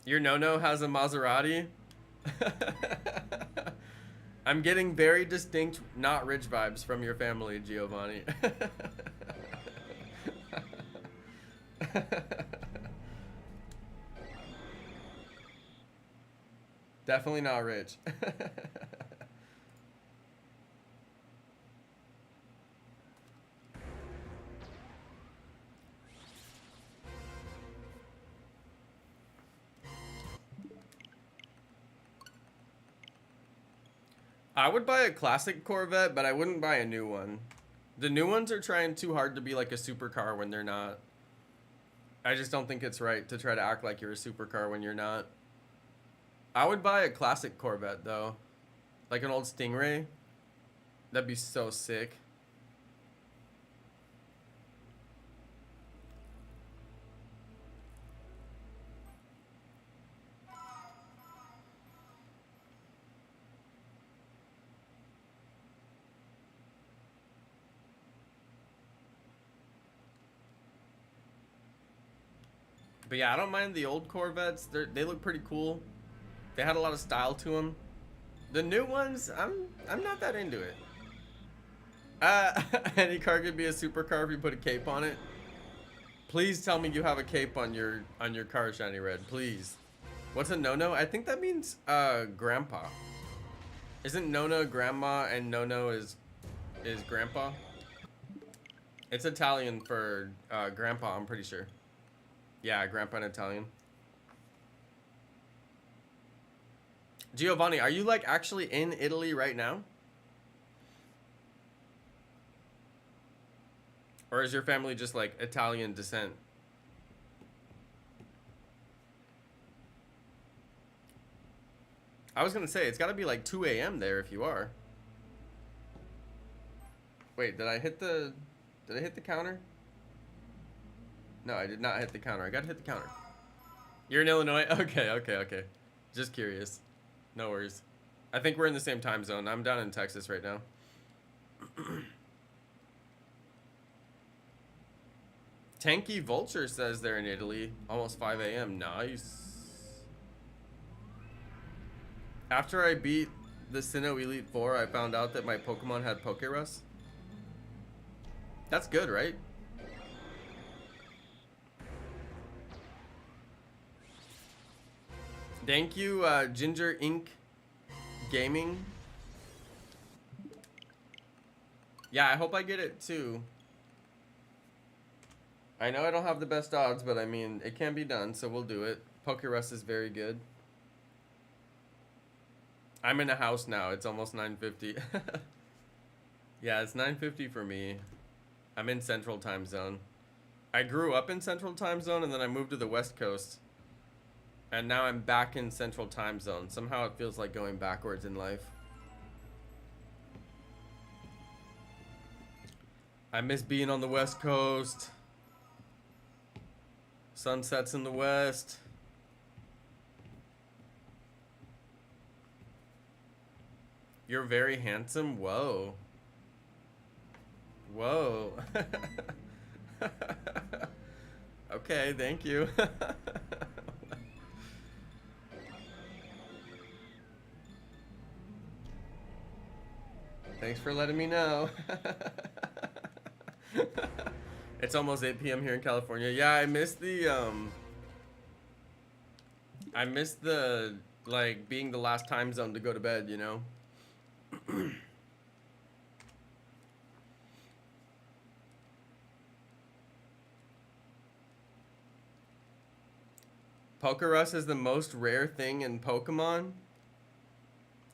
Your no-no has a Maserati? I'm getting very distinct not rich vibes from your family, Giovanni. Definitely not rich. I would buy a classic Corvette, but I wouldn't buy a new one. The new ones are trying too hard to be like a supercar when they're not. I just don't think it's right to try to act like you're a supercar when you're not. I would buy a classic Corvette though. Like an old Stingray. That'd be so sick. But yeah, I don't mind the old Corvettes. They look pretty cool. They had a lot of style to them. The new ones, I'm not that into it. Any car could be a supercar if you put a cape on it. Please tell me you have a cape on your car, Shiny Red. Please. What's a no-no? I think that means grandpa. Isn't Nona grandma and no-no is grandpa? It's Italian for grandpa, I'm pretty sure. Yeah, grandpa in Italian. Giovanni, are you like actually in Italy right now? Or is your family just like Italian descent? I was gonna say, it's gotta be like 2 a.m. there if you are. Wait, did I hit the counter? No, I did not hit the counter. I gotta hit the counter. You're in Illinois? Okay. Just curious. No worries. I think we're in the same time zone. I'm down in Texas right now. Tanky Vulture says they're in Italy. Almost 5 a.m. Nice. After I beat the Sinnoh Elite Four, I found out that my Pokemon had Pokerus. That's good, right? Thank you, Ginger Ink Gaming. Yeah, I hope I get it too. I know I don't have the best odds, but I mean, it can be done, so we'll do it. Pokerus is very good. I'm in a house now. It's almost 9:50. Yeah, it's 9:50 for me. I'm in Central Time Zone. I grew up in Central Time Zone, and then I moved to the West Coast. And now I'm back in Central Time Zone. Somehow it feels like going backwards in life. I miss being on the West Coast. Sunsets in the West. You're very handsome. Whoa. Whoa. Okay, thank you. Thanks for letting me know. It's almost 8 p.m. here in California. Yeah, I missed the like being the last time zone to go to bed, you know? Pokerus is the most rare thing in Pokemon?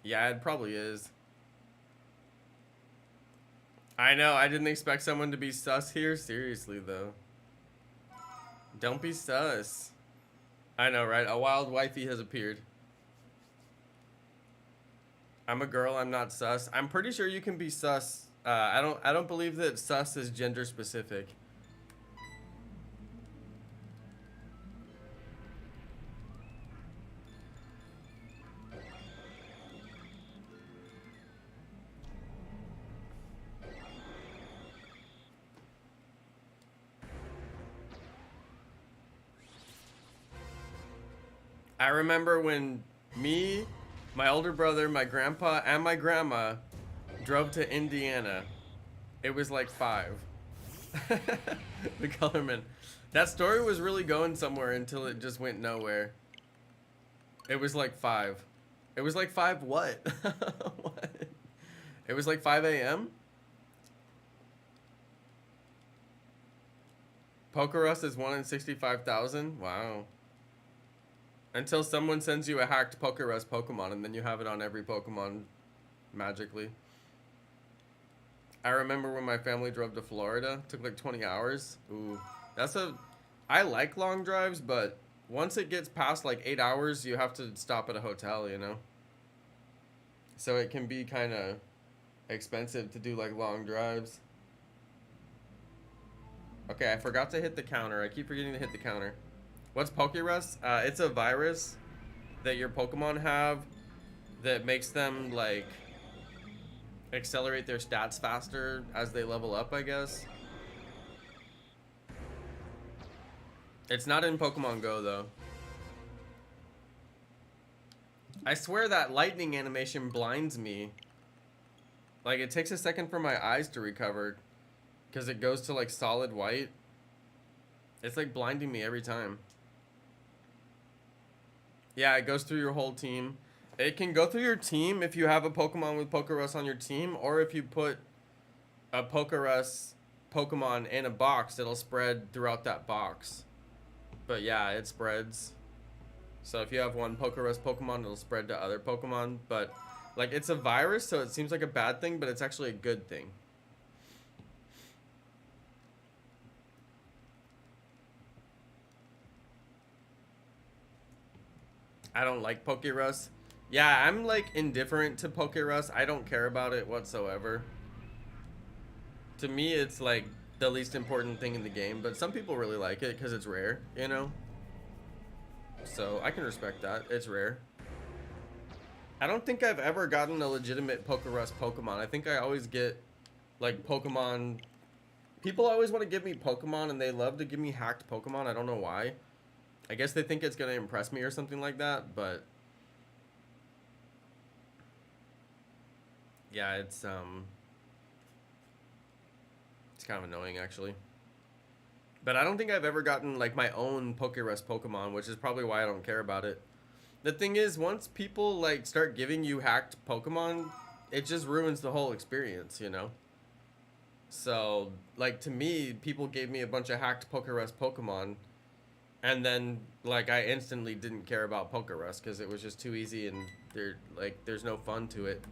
Yeah, it probably is. I know, I didn't expect someone to be sus here. Seriously, though. Don't be sus. I know, right? A wild wifey has appeared. I'm a girl, I'm not sus. I'm pretty sure you can be sus. I don't believe that sus is gender specific. I remember when me, my older brother, my grandpa, and my grandma drove to Indiana. It was like 5. The Colorman. That story was really going somewhere until it just went nowhere. It was like 5. It was like 5 what? What? It was like 5 a.m.? Pokerus is 1 in 65,000? Wow. Until someone sends you a hacked Pokerus Pokemon and then you have it on every Pokemon magically. I remember when my family drove to Florida. It took like 20 hours. Ooh. I like long drives, but once it gets past like 8 hours, you have to stop at a hotel, you know? So it can be kind of expensive to do like long drives. Okay, I forgot to hit the counter. I keep forgetting to hit the counter. What's Pokerus? It's a virus that your Pokemon have that makes them like accelerate their stats faster as they level up, I guess. It's not in Pokemon Go though. I swear that lightning animation blinds me. Like it takes a second for my eyes to recover because it goes to like solid white. It's like blinding me every time. Yeah, it goes through your whole team. It can go through your team if you have a Pokemon with Pokerus on your team, or if you put a Pokerus Pokemon in a box, it'll spread throughout that box. But yeah, it spreads. So if you have one Pokerus Pokemon, it'll spread to other Pokemon. But like, it's a virus, so it seems like a bad thing, but it's actually a good thing. I don't like Pokerus. Yeah, I'm like indifferent to Pokerus. I don't care about it whatsoever. To me, it's like the least important thing in the game, but some people really like it because it's rare, you know? So I can respect that. It's rare. I don't think I've ever gotten a legitimate Pokerus Pokemon. I think I always get like Pokemon. People always want to give me Pokemon and they love to give me hacked Pokemon. I don't know why. I guess they think it's going to impress me or something like that, but yeah, it's kind of annoying actually. But I don't think I've ever gotten like my own Pokerus Pokemon, which is probably why I don't care about it. The thing is, once people like start giving you hacked Pokemon, it just ruins the whole experience, you know? So, like, to me, people gave me a bunch of hacked Pokerus Pokemon, and then like I instantly didn't care about Pokerus because it was just too easy and there's no fun to it.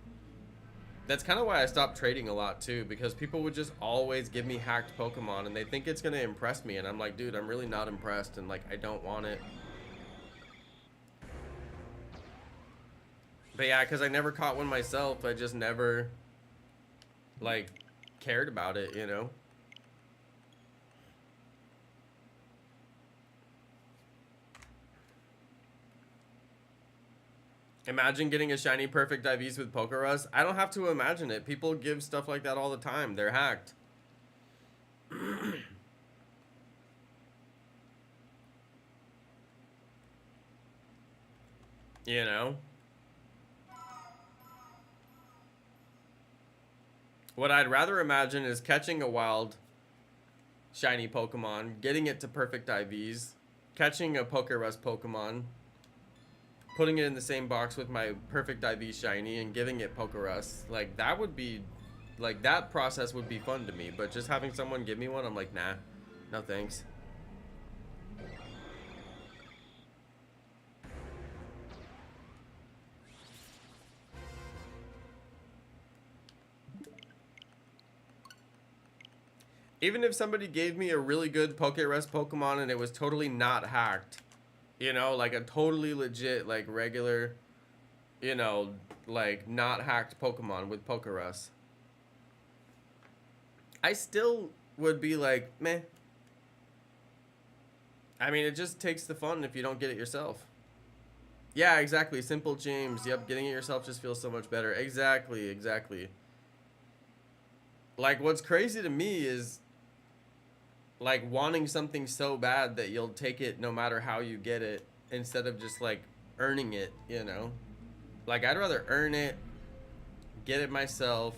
That's kind of why I stopped trading a lot too, because people would just always give me hacked Pokemon and they think it's gonna impress me, and I'm like, dude, I'm really not impressed, and like I don't want it. But yeah, because I never caught one myself, I just never like cared about it, you know? Imagine getting a shiny perfect IVs with Pokerus. I don't have to imagine it. People give stuff like that all the time. They're hacked. You know? What I'd rather imagine is catching a wild shiny Pokemon, getting it to perfect IVs, catching a Pokerus Pokemon, putting it in the same box with my perfect IV shiny, and giving it Pokerus. Like, that would be, like, that process would be fun to me. But just having someone give me one, I'm like, nah, no thanks. Even if somebody gave me a really good Pokerus Pokemon and it was totally not hacked, you know, like a totally legit, like regular, you know, like not hacked Pokemon with Pokerus, I still would be like, meh. I mean, it just takes the fun if you don't get it yourself. Yeah, exactly. Simple James. Yep, getting it yourself just feels so much better. Exactly, exactly. Like, what's crazy to me is like wanting something so bad that you'll take it no matter how you get it, instead of just like earning it, you know? Like, I'd rather earn it, get it myself.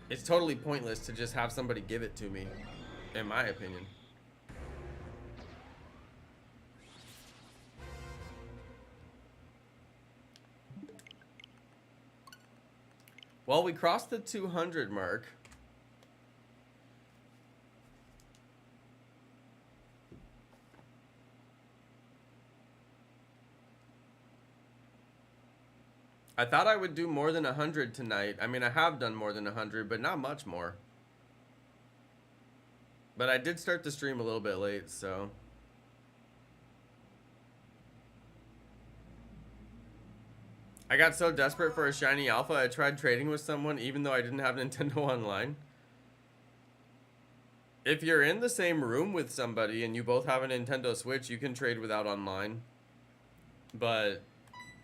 It's totally pointless to just have somebody give it to me, in my opinion. Well, we crossed the 200 mark. I thought I would do more than 100 tonight. I mean, I have done more than 100, but not much more. But I did start the stream a little bit late, so. I got so desperate for a shiny alpha, I tried trading with someone even though I didn't have Nintendo Online. If you're in the same room with somebody and you both have a Nintendo Switch, you can trade without online. But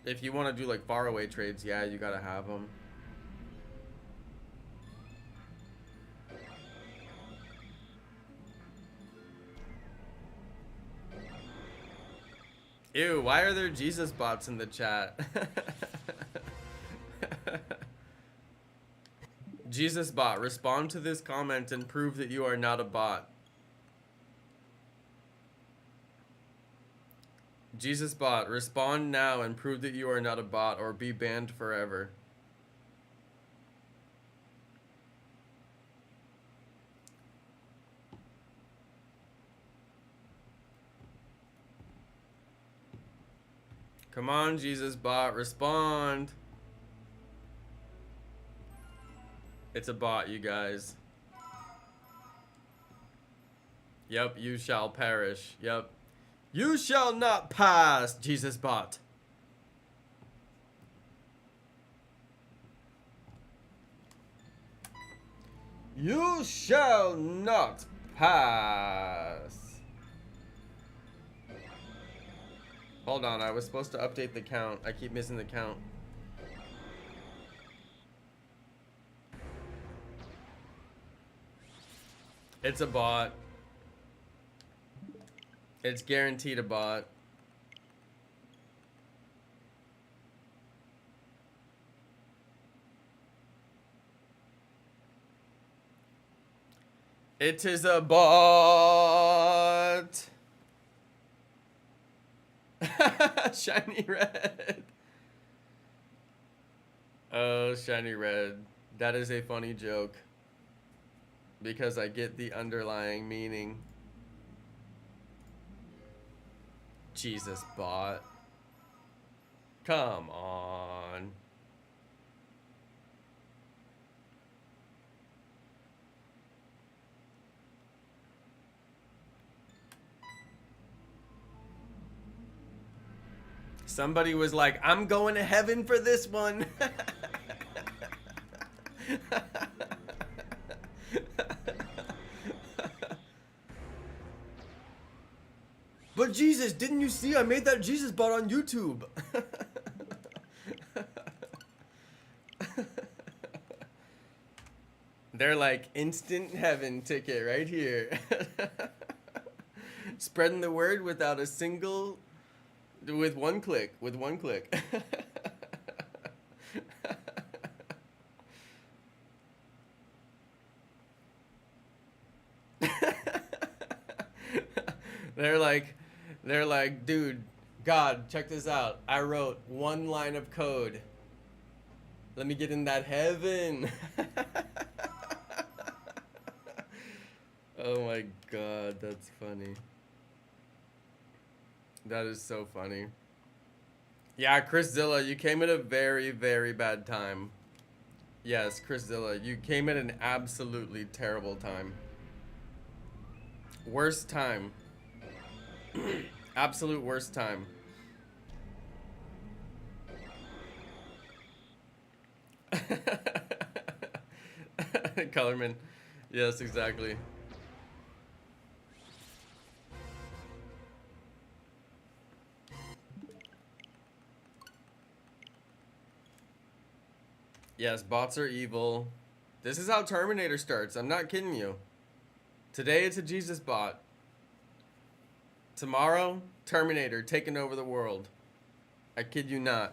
if you want to do like faraway trades, yeah, you gotta have them. Ew, why are there Jesus bots in the chat? Jesus bot, respond to this comment and prove that you are not a bot. Jesus bot, respond now and prove that you are not a bot or be banned forever. Come on, Jesus bot, respond. It's a bot, you guys. Yep, you shall perish. Yep. You shall not pass, Jesus bot. You shall not pass. Hold on, I was supposed to update the count. I keep missing the count. It's a bot. It's guaranteed a bot. It is a bot. Shiny red. Oh, shiny red. That is a funny joke. Because I get the underlying meaning. Jesus bot. Come on. Somebody was like, I'm going to heaven for this one. But Jesus, didn't you see I made that Jesus bot on YouTube? They're like, instant heaven ticket right here. Spreading the word without a single... With one click. With one click. They're like, dude, God, check this out. I wrote one line of code. Let me get in that heaven. Oh my God, that's funny. That is so funny. Yeah, Chris Zilla, you came at a very, very bad time. Yes, Chris Zilla, you came at an absolutely terrible time. Worst time. Absolute worst time. Colorman. Yes, exactly. Yes, bots are evil. This is how Terminator starts. I'm not kidding you. Today it's a Jesus bot. Tomorrow, Terminator taking over the world. I kid you not.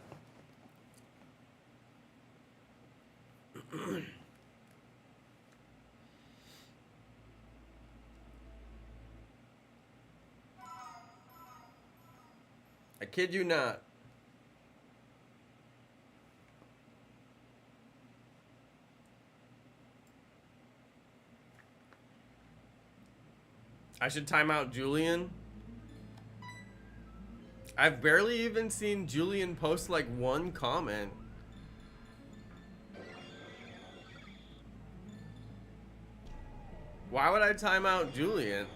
I kid you not. I should time out Julian. I've barely even seen Julian post like one comment. Why would I time out Julian?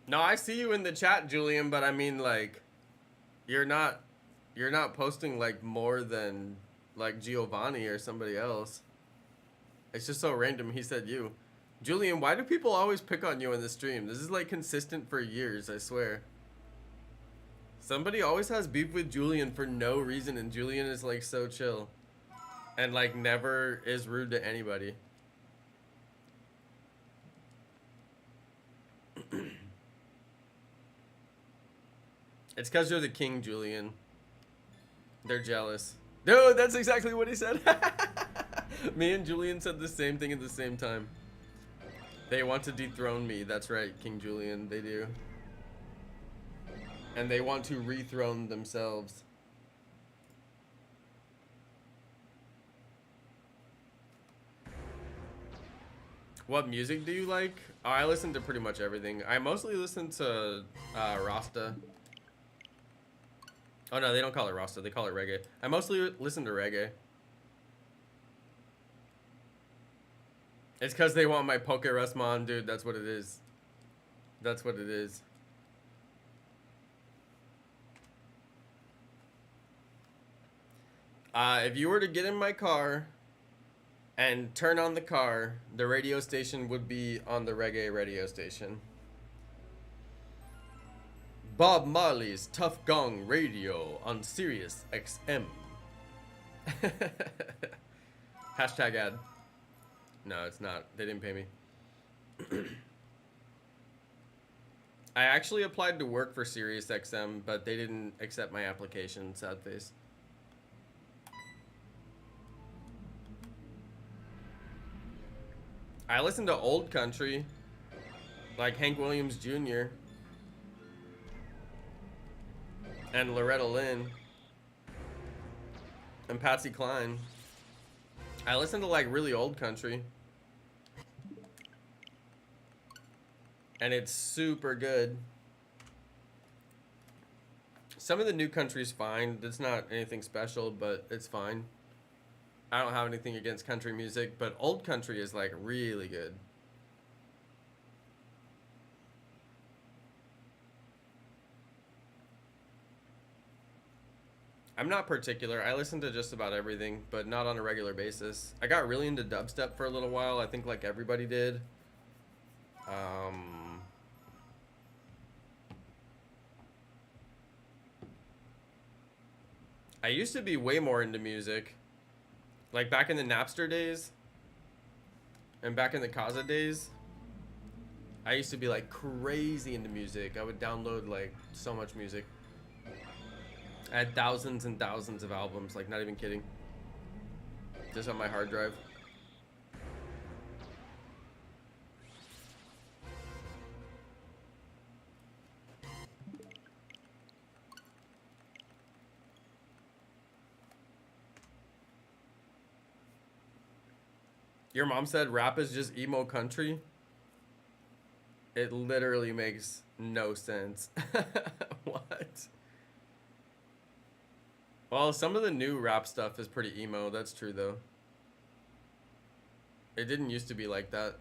No, I see you in the chat, Julian, but I mean, like, you're not posting like more than like Giovanni or somebody else. It's just so random. He said you. Julian, why do people always pick on you in the stream? This is like consistent for years, I swear. Somebody always has beef with Julian for no reason, and Julian is like so chill. And like never is rude to anybody. It's because you're the king, Julian. They're jealous. Dude, that's exactly what he said. Me and Julian said the same thing at the same time. They want to dethrone me. That's right, King Julian. They do. And they want to rethrone themselves. What music do you like? Oh, I listen to pretty much everything. I mostly listen to Rasta. Oh no, they don't call it Rasta. They call it reggae. I mostly listen to reggae. It's because they want my Poke Rasmon, dude. That's what it is. That's what it is. If you were to get in my car and turn on the car, the radio station would be on the reggae radio station. Bob Marley's Tough Gong Radio on Sirius XM. Hashtag ad. No, it's not. They didn't pay me. I actually applied to work for Sirius XM, but they didn't accept my application. Sad face. I listen to old country, like Hank Williams Jr. and Loretta Lynn and Patsy Cline. I listen to like really old country, and it's super good. Some of the new country's fine. It's not anything special, but it's fine. I don't have anything against country music, but old country is like really good. I'm not particular. I listen to just about everything, but not on a regular basis. I got really into dubstep for a little while. I think like everybody did. I used to be way more into music. Like back in the Napster days and back in the Kaza days, I used to be like crazy into music. I would download like so much music. I had thousands and thousands of albums, like not even kidding. Just on my hard drive. Your mom said rap is just emo country? It literally makes no sense. What? Well, some of the new rap stuff is pretty emo. That's true, though. It didn't used to be like that.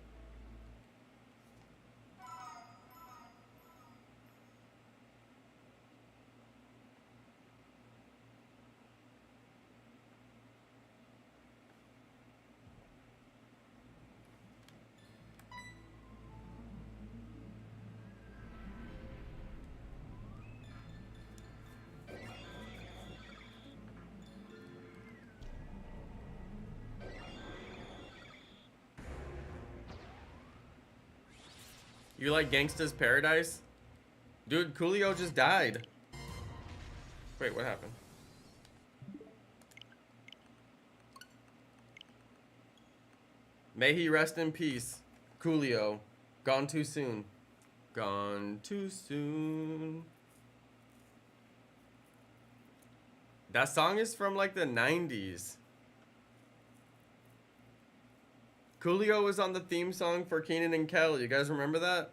You like Gangsta's Paradise? Dude, Coolio just died. Wait, what happened? May he rest in peace. Coolio. Gone too soon. Gone too soon. That song is from like the 90s. Coolio was on the theme song for Keenan and Kel. You guys remember that?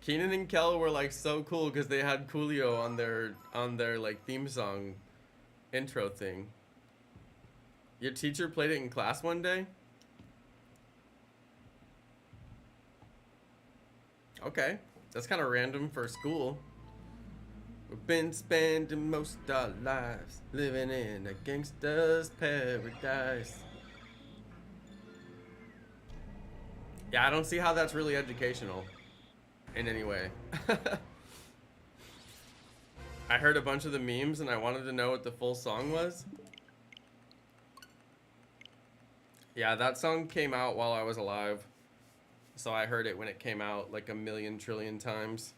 Keenan and Kel were like so cool because they had Coolio on their like theme song intro thing. Your teacher played it in class one day? Okay, that's kind of random for school. We've been spending most our lives living in a gangster's paradise. Yeah, I don't see how that's really educational in any way. I heard a bunch of the memes and I wanted to know what the full song was. Yeah, that song came out while I was alive. So I heard it when it came out like a million trillion times.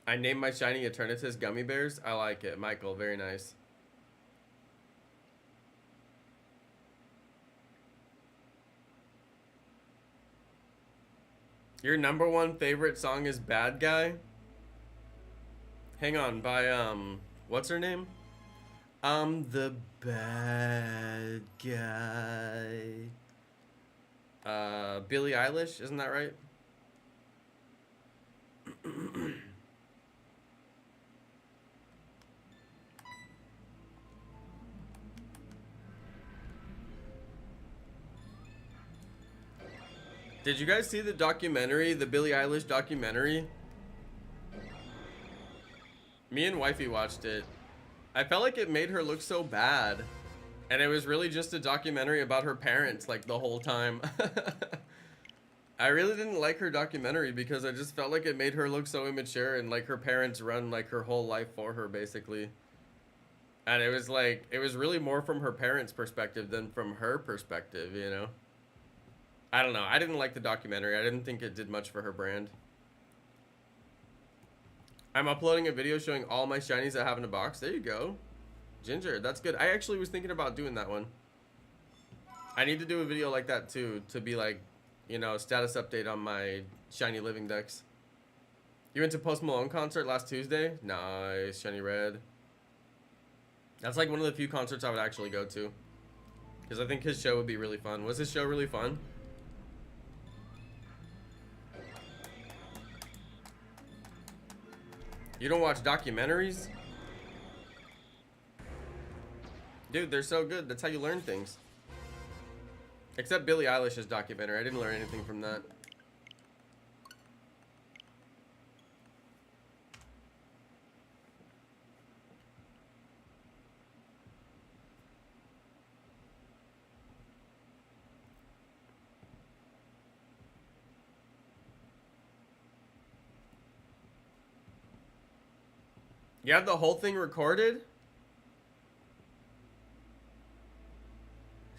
I named my shiny Eternatus Gummy Bears. I like it. Michael, very nice. Your #1 favorite song is Bad Guy? Hang on, by, what's her name? I'm the bad guy. Billie Eilish, isn't that right? Did you guys see the documentary, the Billie Eilish documentary? Me and wifey watched it. I felt like it made her look so bad. And it was really just a documentary about her parents, like, the whole time. I really didn't like her documentary because I just felt like it made her look so immature and like her parents run like her whole life for her, basically. And it was like, it was really more from her parents' perspective than from her perspective, you know? I don't know. I didn't like the documentary. I didn't think it did much for her brand. I'm uploading a video showing all my shinies I have in a box. There you go. Ginger, that's good. I actually was thinking about doing that one. I need to do a video like that too, to be like, you know, status update on my Shiny Living Dex. You went to Post Malone concert last Tuesday? Nice, Shiny Red. That's like one of the few concerts I would actually go to. Because I think his show would be really fun. Was his show really fun? You don't watch documentaries? Dude, they're so good. That's how you learn things. Except Billie Eilish's documentary. I didn't learn anything from that. You have the whole thing recorded?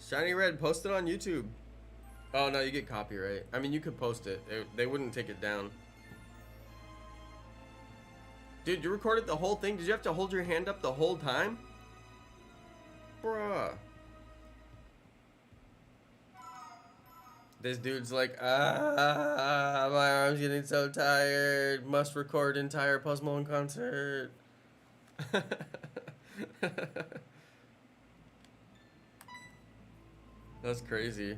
Shiny Red, post it on YouTube. Oh, no, you get copyright. I mean, you could post it. They wouldn't take it down. Dude, you recorded the whole thing? Did you have to hold your hand up the whole time? Bruh. This dude's like, my arm's getting so tired. Must record entire Post Malone concert. That's crazy.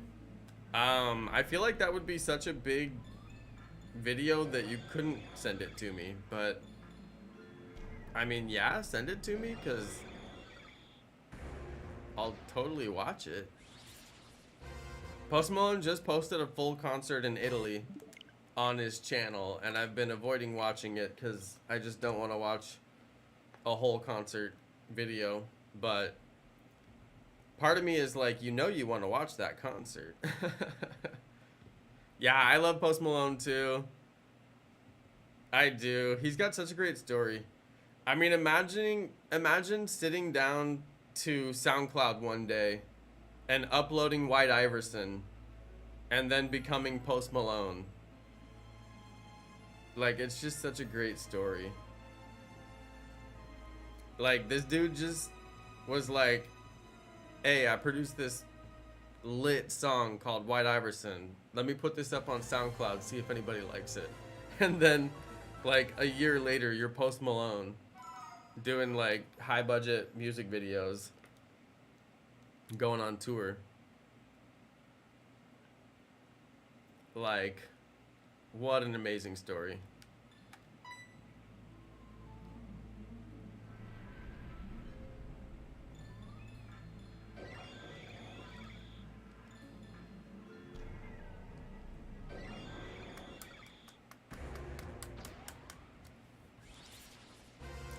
I feel like that would be such a big video that you couldn't send it to me, but I mean, yeah, send it to me because I'll totally watch it. Post Malone just posted a full concert in Italy on his channel, and I've been avoiding watching it because I just don't want to watch a whole concert video, but part of me is like, you know, you want to watch that concert. Yeah, I love Post Malone too. I do. He's got such a great story. I mean, imagine sitting down to SoundCloud one day and uploading White Iverson and then becoming Post Malone. Like, it's just such a great story. Like, this dude just was like, hey, I produced this lit song called White Iverson. Let me put this up on SoundCloud, see if anybody likes it. And then, like, a year later, you're Post Malone doing, like, high-budget music videos, going on tour. Like, what an amazing story.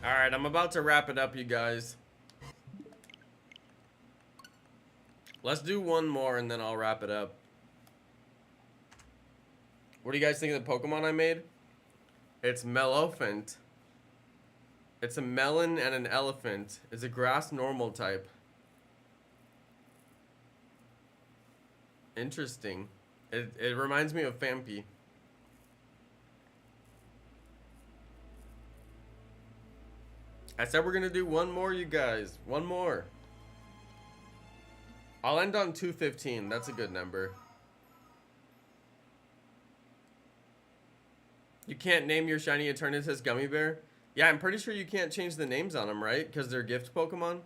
Alright, I'm about to wrap it up, you guys. Let's do one more and then I'll wrap it up. What do you guys think of the Pokemon I made? It's Melophant. It's a melon and an elephant. It's a grass normal type. Interesting. It reminds me of Fampi. I said we're gonna do one more, you guys. One more. I'll end on 215. That's a good number. You can't name your shiny Eternatus Gummy Bear? Yeah, I'm pretty sure you can't change the names on them, right? Because they're gift Pokemon?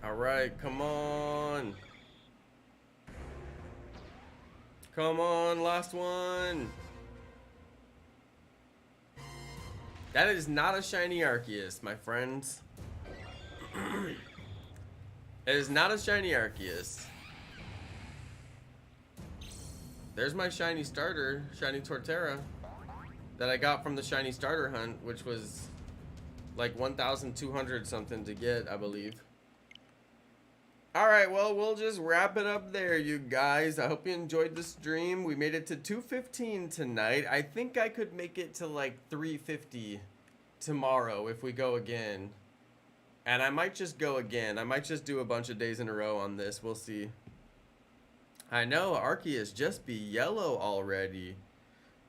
Alright, come on. Come on, last one. That is not a shiny Arceus, my friends. It is not a shiny Arceus. There's my shiny starter, shiny Torterra, that I got from the shiny starter hunt, which was like 1,200 something to get, I believe. Alright, well, we'll just wrap it up there, you guys. I hope you enjoyed the stream. We made it to 215 tonight. I think I could make it to like 350 tomorrow if we go again. And I might just go again. I might just do a bunch of days in a row on this. We'll see. I know, Arceus just be yellow already.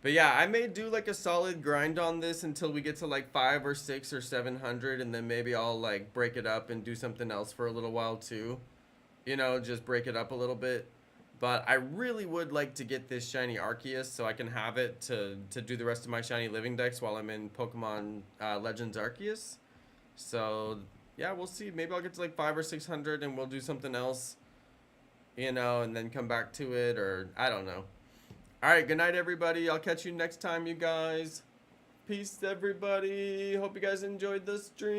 But yeah, I may do like a solid grind on this until we get to like 5 or 6 or 700, and then maybe I'll like break it up and do something else for a little while too. You know, just break it up a little bit. But I really would like to get this shiny Arceus so I can have it to do the rest of my Shiny Living Dex while I'm in Pokemon Legends Arceus. So yeah, we'll see. Maybe I'll get to like 5 or 600 and we'll do something else, you know, and then come back to it, or I don't know. All right, good night, everybody. I'll catch you next time, you guys. Peace, everybody. Hope you guys enjoyed the stream.